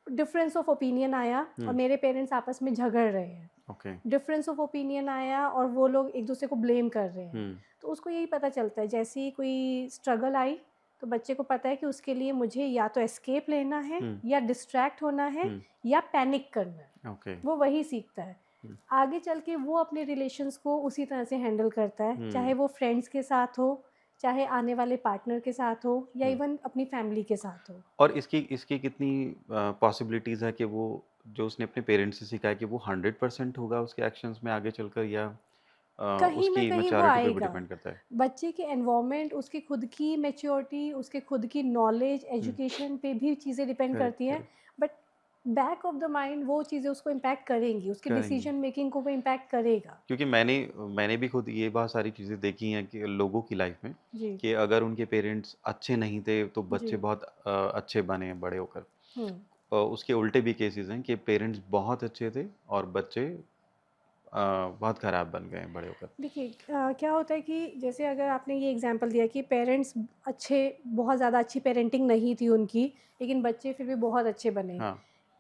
डिफरेंस ऑफ ओपिनियन आया और हुँ, मेरे पेरेंट्स आपस में झगड़ रहे हैं, ओके। डिफरेंस ऑफ ओपिनियन आया और वो लोग एक दूसरे को ब्लेम कर रहे हैं, हुँ, तो उसको यही पता चलता है जैसे ही कोई स्ट्रगल आई तो बच्चे को पता है कि उसके लिए मुझे या तो एस्केप लेना है हुँ, या डिस्ट्रैक्ट होना है हुँ, या पैनिक करना है। ओके। वो वही सीखता है। हुँ, आगे चल के वो अपने रिलेशंस को उसी तरह से हैंडल करता है, हुँ, चाहे वो फ्रेंड्स के साथ हो, चाहे आने वाले पार्टनर के साथ हो या हुँ। इवन अपनी फैमिली के साथ हो। और इसकी इसकी कितनी पॉसिबिलिटीज़ है कि वो जो उसने अपने पेरेंट्स से सीखा है कि वो 100% होगा उसके एक्शंस में आगे चलकर, या कहीं न उसकी कहीं वो मैच्योरिटी पे भी आएगा। डिपेंड करता है? बच्चे के एनवायरनमेंट, उसकी खुद की मैच्योरिटी, उसके खुद की नॉलेज, हुँ, एजुकेशन पे भी चीज़ें डिपेंड करेक्ट, करती हैं। Correct. But back of the mind वो चीज़ें उसको इम्पैक्ट करेंगी, उसके करेंगे। डिसीजन मेकिंग को वो इम्पैक्ट करेगा। क्योंकि मैंने मैंने भी खुद ये बहुत सारी चीज़ें देखी हैं कि लोगों की लाइफ में, जी, कि अगर उनके पेरेंट्स अच्छे नहीं थे तो बच्चे जी। बहुत अच्छे बने हैं बड़े होकर। हुँ। उसके उल्टे भी केसेस हैं कि पेरेंट्स बहुत अच्छे थे और बच्चे बहुत खराब बन गए हैं बड़े होकर। देखिए क्या होता है कि जैसे अगर आपने ये एग्जांपल दिया कि पेरेंट्स अच्छे, बहुत ज़्यादा अच्छी पेरेंटिंग नहीं थी उनकी, लेकिन बच्चे फिर भी बहुत अच्छे बने। हाँ,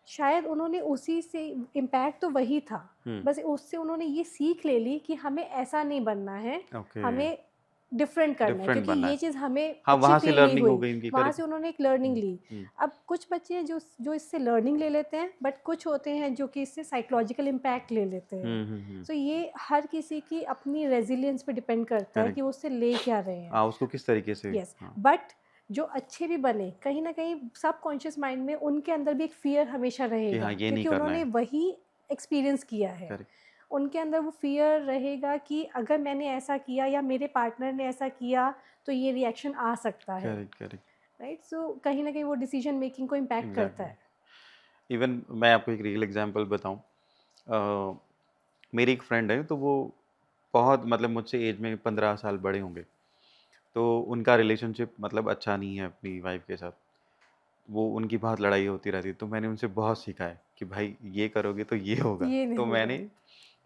शायद उन्होंने उसी से इम्पैक्ट तो वही था, हुँ, बस उससे उन्होंने ये सीख ले ली कि हमें ऐसा नहीं बनना है, ओके, हमें डिफरेंट करना है डिफरेंट क्योंकि बनना ये है। चीज़ हमें हाँ, अच्छी वहाँ से फ़ील नहीं लर्निंग हो हुई। गई उनकी, वहाँ करेक्ट। से उन्होंने एक लर्निंग हुँ, ली। हुँ, अब कुछ बच्चे हैं जो इससे लर्निंग ले लेते हैं, बट कुछ होते हैं जो कि इससे साइकोलॉजिकल इम्पैक्ट ले लेते हैं। हुँ, हुँ, हुँ, सो ये हर किसी की अपनी रेज़िलियंस पे डिपेंड करता है कि करेक्ट। वो उससे ले क्या रहे हैं। उसको किस तरीके से, यस, हाँ, बट जो अच्छे भी बने, कहीं न कहीं सबकॉन्शियस माइंड में उनके अंदर भी एक फ़ियर हमेशा कि हाँ, रहेगा ये नहीं क्योंकि करना उन्होंने है, वही एक्सपीरियंस किया है। करेक्ट, उनके अंदर वो फ़ियर रहेगा कि अगर मैंने ऐसा किया या मेरे पार्टनर ने ऐसा किया, तो ये रिएक्शन आ सकता है, करेक्ट, करेक्ट, राइट? सो कहीं न कहीं वो डिसीज़न मेकिंग को इम्पैक्ट करता एग्ज़ैक्टली। है। इवन मैं आपको एक रियल एग्ज़ाम्पल बताऊँ, अ, मेरी एक फ्रेंड है, तो वो बहुत मतलब मुझसे एज में 15 साल बड़े होंगे। तो उनका रिलेशनशिप मतलब अच्छा नहीं है अपनी वाइफ़ के साथ। वो उनकी बहुत लड़ाई होती रहती है, तो मैंने उनसे बहुत सीखा है कि भाई ये करोगे तो ये होगा। ये नहीं तो होगा। मैंने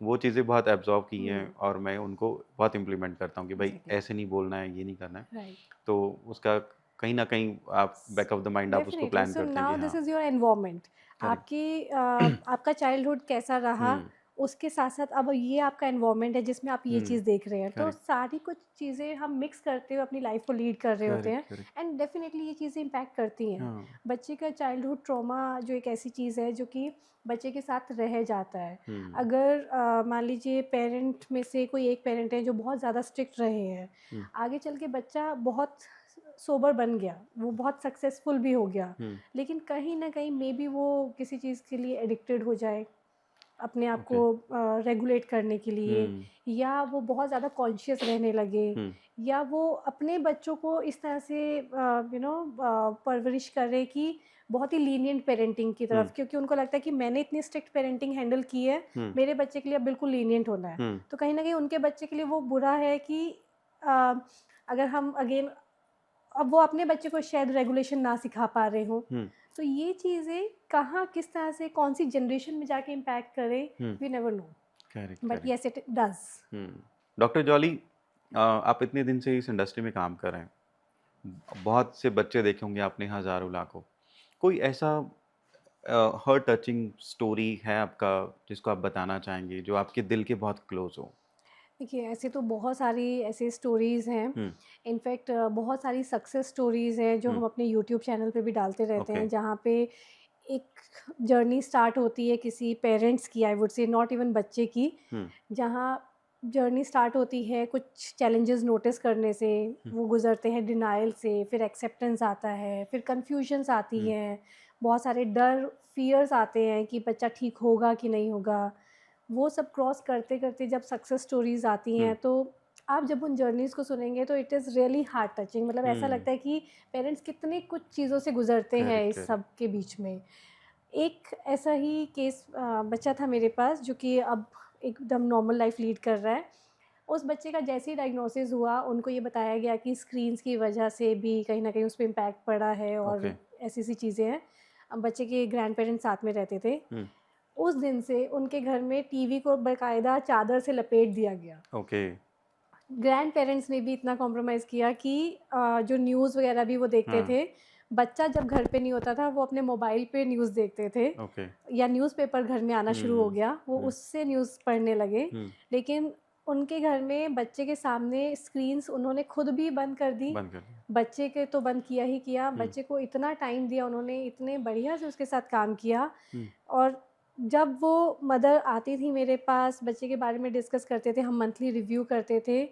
वो चीज़ें बहुत एब्ज़ॉर्ब की हैं हुँ, और मैं उनको बहुत इम्प्लीमेंट करता हूँ कि भाई एग्ज़ैक्टली, ऐसे नहीं बोलना है, ये नहीं करना है। राइट। तो उसका कहीं न कहीं आप बैक ऑफ द माइंड आप उसको डेफिनेटली, प्लान सो करते हैं कि नाउ दिस हाँ, इज़ योर एनवायरनमेंट। करेक्ट। आपका चाइल्डहुड कैसा रहा, हुँ, उसके साथ-साथ अब ये आपका एनवायरनमेंट है जिसमें आप ये हुँ, चीज़ देख रहे हैं। तो करेक्ट, सारी कुछ चीज़ें हम मिक्स करते हुए अपनी लाइफ़ को लीड कर रहे होते करेक्ट, हैं करेक्ट। एंड डेफिनेटली ये चीज़ें इम्पैक्ट करती हैं। हाँ, बच्चे का चाइल्डहुड ट्रॉमा जो एक ऐसी चीज़ है जो कि बच्चे के साथ रह जाता है। हुँ, अगर मान लीजिए पेरेंट में से कोई एक पेरेंट है जो बहुत ज़्यादा स्ट्रिक्ट रहे हैं, हुँ, आगे चल के बच्चा बहुत सोबर बन गया, वो बहुत सक्सेसफुल भी हो गया, हुँ, लेकिन कहीं न कहीं मेबी वो किसी चीज़ के लिए एडिक्टेड हो जाए, अपने आप को ओके। रेगुलेट करने के लिए, हुँ, या वो बहुत ज़्यादा कॉन्शियस रहने लगे, हुँ, या वो अपने बच्चों को इस तरह से परवरिश करे कि बहुत ही लीनिएंट पेरेंटिंग की हुँ, तरफ, क्योंकि उनको लगता है कि मैंने इतनी स्ट्रिक्ट पेरेंटिंग हैंडल की है, हुँ, मेरे बच्चे के लिए अब बिल्कुल लीनिएंट होना है। हुँ, तो कहीं न कहीं उनके बच्चे के लिए वो बुरा है कि अ, अगर हम अगेन अब वो अपने बच्चे को शायद रेगुलेशन ना सिखा पा रहे हों। हुँ, तो ये चीज़ें कहाँ किस तरह से कौन-सी जनरेशन में जाके इम्पैक्ट करे, hmm, we never know, correct, but correct. Yes it does. Hmm. Doctor Jolly, आप इतने दिन से इस इंडस्ट्री में काम कर रहे हैं। बहुत से बच्चे देखे होंगे आपने हज़ारों, लाखों। कोई ऐसा हार्ट टचिंग स्टोरी है आपका जिसको आप बताना चाहेंगे, जो आपके दिल के बहुत क्लोज़ हो? देखिए, ऐसे तो बहुत सारी ऐसी स्टोरीज़ हैं। हुँ, इनफैक्ट बहुत सारी सक्सेस स्टोरीज़ हैं जो हुँ, हम अपने यूट्यूब चैनल पे भी डालते रहते ओके। हैं, जहाँ पे एक जर्नी स्टार्ट होती है किसी पेरेंट्स की, आई वुड से नॉट इवन बच्चे की, हुँ, जहाँ जर्नी स्टार्ट होती है कुछ चैलेंजेस नोटिस करने से, हुँ, वो गुज़रते हैं डिनायल से, फिर एक्सेप्टेंस आता है, फिर कन्फ्यूजन्स आती हुँ, हैं, बहुत सारे डर, फ़ियर्स आते हैं कि बच्चा ठीक होगा कि नहीं होगा। वो सब क्रॉस करते-करते जब सक्सेस स्टोरीज़ आती हुँ, हैं, तो आप जब उन जर्नीज़ को सुनेंगे तो it is really heart touching, मतलब ऐसा हुँ, लगता है कि पेरेंट्स कितने कुछ चीज़ों से गुज़रते हैं करेक्ट, इस करेक्ट, सब के बीच में। एक ऐसा ही केस बच्चा था मेरे पास जो कि अब एकदम नॉर्मल लाइफ़ लीड कर रहा है। उस बच्चे का जैसे ही डायग्नोसिस हुआ, उनको ये बताया गया कि स्क्रीन्स की वजह से भी कहीं न कहीं उस पे इम्पैक्ट पड़ा है ओके, और ऐसी-ऐसी चीज़ें हैं। बच्चे के ग्रैंडपेरेंट्स साथ में रहते थे। हुँ, उस दिन से उनके घर में टीवी को बाकायदा चादर से लपेट दिया गया। ओके, ग्रैंड पेरेंट्स ने भी इतना कॉम्प्रोमाइज़ किया कि जो न्यूज़ वगैरह भी वो देखते हाँ, थे। बच्चा जब घर पे नहीं होता था, वो अपने मोबाइल पे न्यूज़ देखते थे ओके, या न्यूज़पेपर घर में आना शुरू हो हुँ, गया, वो हुँ, उससे न्यूज़ पढ़ने लगे। हुँ, लेकिन उनके घर में बच्चे के सामने स्क्रीन्स उन्होंने खुद भी बंद कर दी। बंद कर दिया, बच्चे के तो बंद किया ही किया, हुँ, बच्चे को इतना टाइम दिया उन्होंने, इतने बढ़िया से उसके साथ काम किया। हुँ, और जब वो मदर आती थी मेरे पास, बच्चे के बारे में डिस्कस करते थे, हम मंथली रिव्यू करते थे।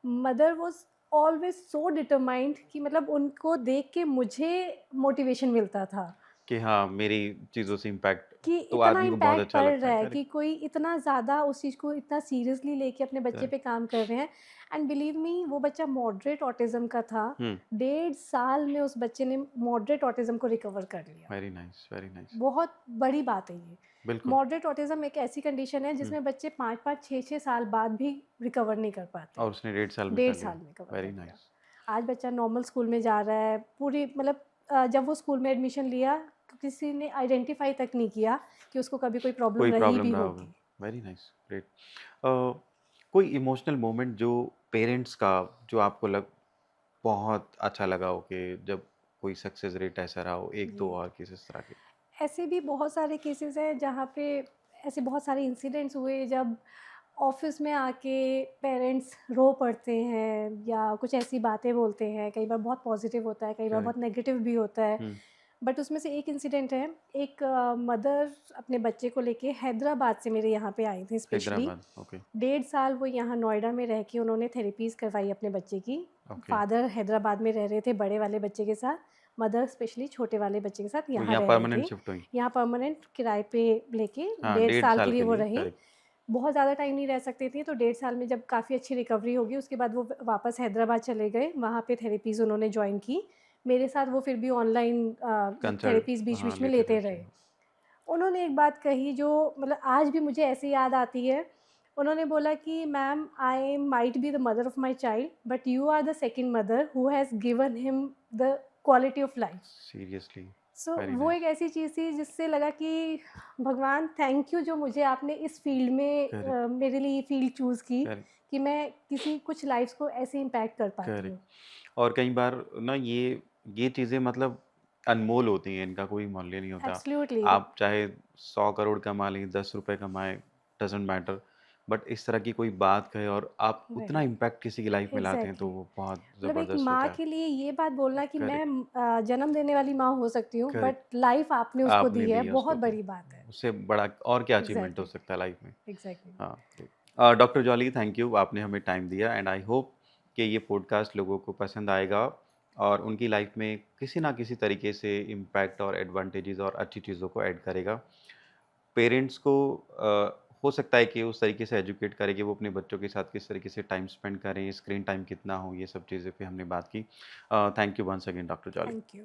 Mother was always so determined कि मतलब उनको देख के मुझे मोटिवेशन मिलता था कि हाँ, मेरी चीज़ों से इम्पैक्ट कि तो इतना आदमी को बहुत इम्पैक्ट अच्छा पड़ लगता रहा है, है कि करेक्ट, कोई इतना ज़्यादा उस चीज़ को इतना सीरियसली लेके अपने बच्चे पे करेक्ट, काम कर रहे हैं। एंड बिलीव मी, वो बच्चा मॉडरेट ऑटिज़्म का था। हुँ, 1.5 साल में उस बच्चे ने मॉडरेट ऑटिज़्म को रिकवर कर लिया। वेरी नाइस, बहुत बड़ी बात है ये। बिल्कुल, मॉडरेट ऑटिज़्म एक ऐसी कंडीशन है हुँ, जिसमें बच्चे 5-5, 6-6 साल बाद भी रिकवर नहीं कर पाते। और उसने 1.5 साल में डेढ़ कर लिया, साल में कवर कर वेरी लिया। नाइस, आज बच्चा नॉर्मल स्कूल में जा रहा है, पूरी मतलब जब वो स्कूल में एडमिशन लिया, तो किसी ने आइडेंटिफ़ाई तक नहीं किया कि उसको कभी कोई प्रॉब्लम कोई रही प्रॉब्लम भी रहा होगा, होगी। Very nice, great. कोई इमोशनल मोमेंट जो पेरेंट्स का जो आपको बहुत अच्छा लगा हो कि जब कोई सक्सेस रेट ऐसा रहा हो, 1-2 जी। और केस इस तरह के? ऐसे भी बहुत सारे केसेज़ हैं जहाँ पे ऐसे बहुत सारे इंसिडेंट्स हुए जब ऑफ़िस में आके पेरेंट्स रो पड़ते हैं या कुछ ऐसी बातें बोलते हैं। कई बार बहुत पॉज़िटिव होता है, कई बार बहुत करेक्ट, नेगेटिव भी होता है। हुँ, बट उसमें से एक इंसिडेंट है, एक मदर अपने बच्चे को लेके हैदराबाद से मेरे यहाँ पे आई थी स्पेशली। हैदराबाद, ओके, 1.5 साल वो यहाँ नोएडा में रह के उन्होंने थेरेपीज़ करवाई अपने बच्चे की। ओके। फ़ादर हैदराबाद में रह रहे थे बड़े वाले बच्चे के साथ, मदर स्पेशली छोटे वाले बच्चे के साथ वो यहाँ यहाँ रह रहे परमानेंट थे। शिफ्ट हुई? यहाँ परमानेंट किराए पे लेके हाँ, 1.5 1.5 साल के साल लिए के वो लिए, रहीं। करेक्ट, बहुत ज़्यादा टाइम नहीं रह सकती थी, तो 1.5 साल में जब काफ़ी अच्छी रिकवरी होगी, उसके बाद वो वापस हैदराबाद चले गए, वहाँ पे थेरेपीज़ उन्होंने जॉइन की। मेरे साथ वो फिर भी ऑनलाइन कंसल्ट थेरेपीज़ हाँ, बीच-बीच में लेते लेते रहते रहे। हैं। उन्होंने एक बात कही जो मतलब आज भी मुझे ऐसे याद आती है। उन्होंने बोला कि ma'am, I might be the mother of my child, but you are the second mother who has given him the quality of life. Seriously, so very वो एक नाइस, ऐसी चीज़ थी जिससे लगा कि भगवान थैंक यू जो मुझे आपने इस फील्ड में करेक्ट, मेरे लिए ये फील्ड चूज़ की करेक्ट, कि मैं किसी कुछ लाइफ़्स को ऐसे इम्पैक्ट कर पाती करेक्ट। हूँ। और कई बार ना ये चीज़ें मतलब अनमोल होती हैं, इनका कोई मूल्य नहीं होता। एब्सोल्युटली। आप चाहे 100 करोड़ कमा लें, 10 रुपए कमाएँ, डज़न्ट मैटर, बट इस तरह की कोई बात कहे और आप उतना वही, इम्पैक्ट किसी की लाइफ़ में लाते हैं, तो एग्ज़ैक्टली। वो बहुत मतलब एक ज़बरदस्त माँ होता है। के लिए ये बात बोलना कि मैं करेक्ट, जन्म देने वाली माँ हो सकती हूँ, बट करेक्ट। लाइफ़ आपने उसको आपने दी है, दी है उसको बहुत तो, बड़ी बात है। उससे बड़ा और क्या अचीवमेंट हो एग्ज़ैक्टली, सकता है लाइफ़ में। एग्ज़ैक्टली। हाँ, great. Doctor Jolly, thank you, आपने हमें टाइम दिया एंड आई होप कि ये पॉडकास्ट लोगों को पसंद आएगा और उनकी लाइफ में किसी ना किसी तरीके से इम्पैक्ट और एडवांटेजेस और अच्छी चीज़ों को ऐड करेगा। पेरेंट्स को हो सकता है कि उस तरीके से एजुकेट करें कि वो अपने बच्चों के साथ किस तरीके से टाइम स्पेंड करें, स्क्रीन टाइम कितना हो, ये सब चीज़ें पे हमने बात की। Thank you once again doctor Jolly. Thank you.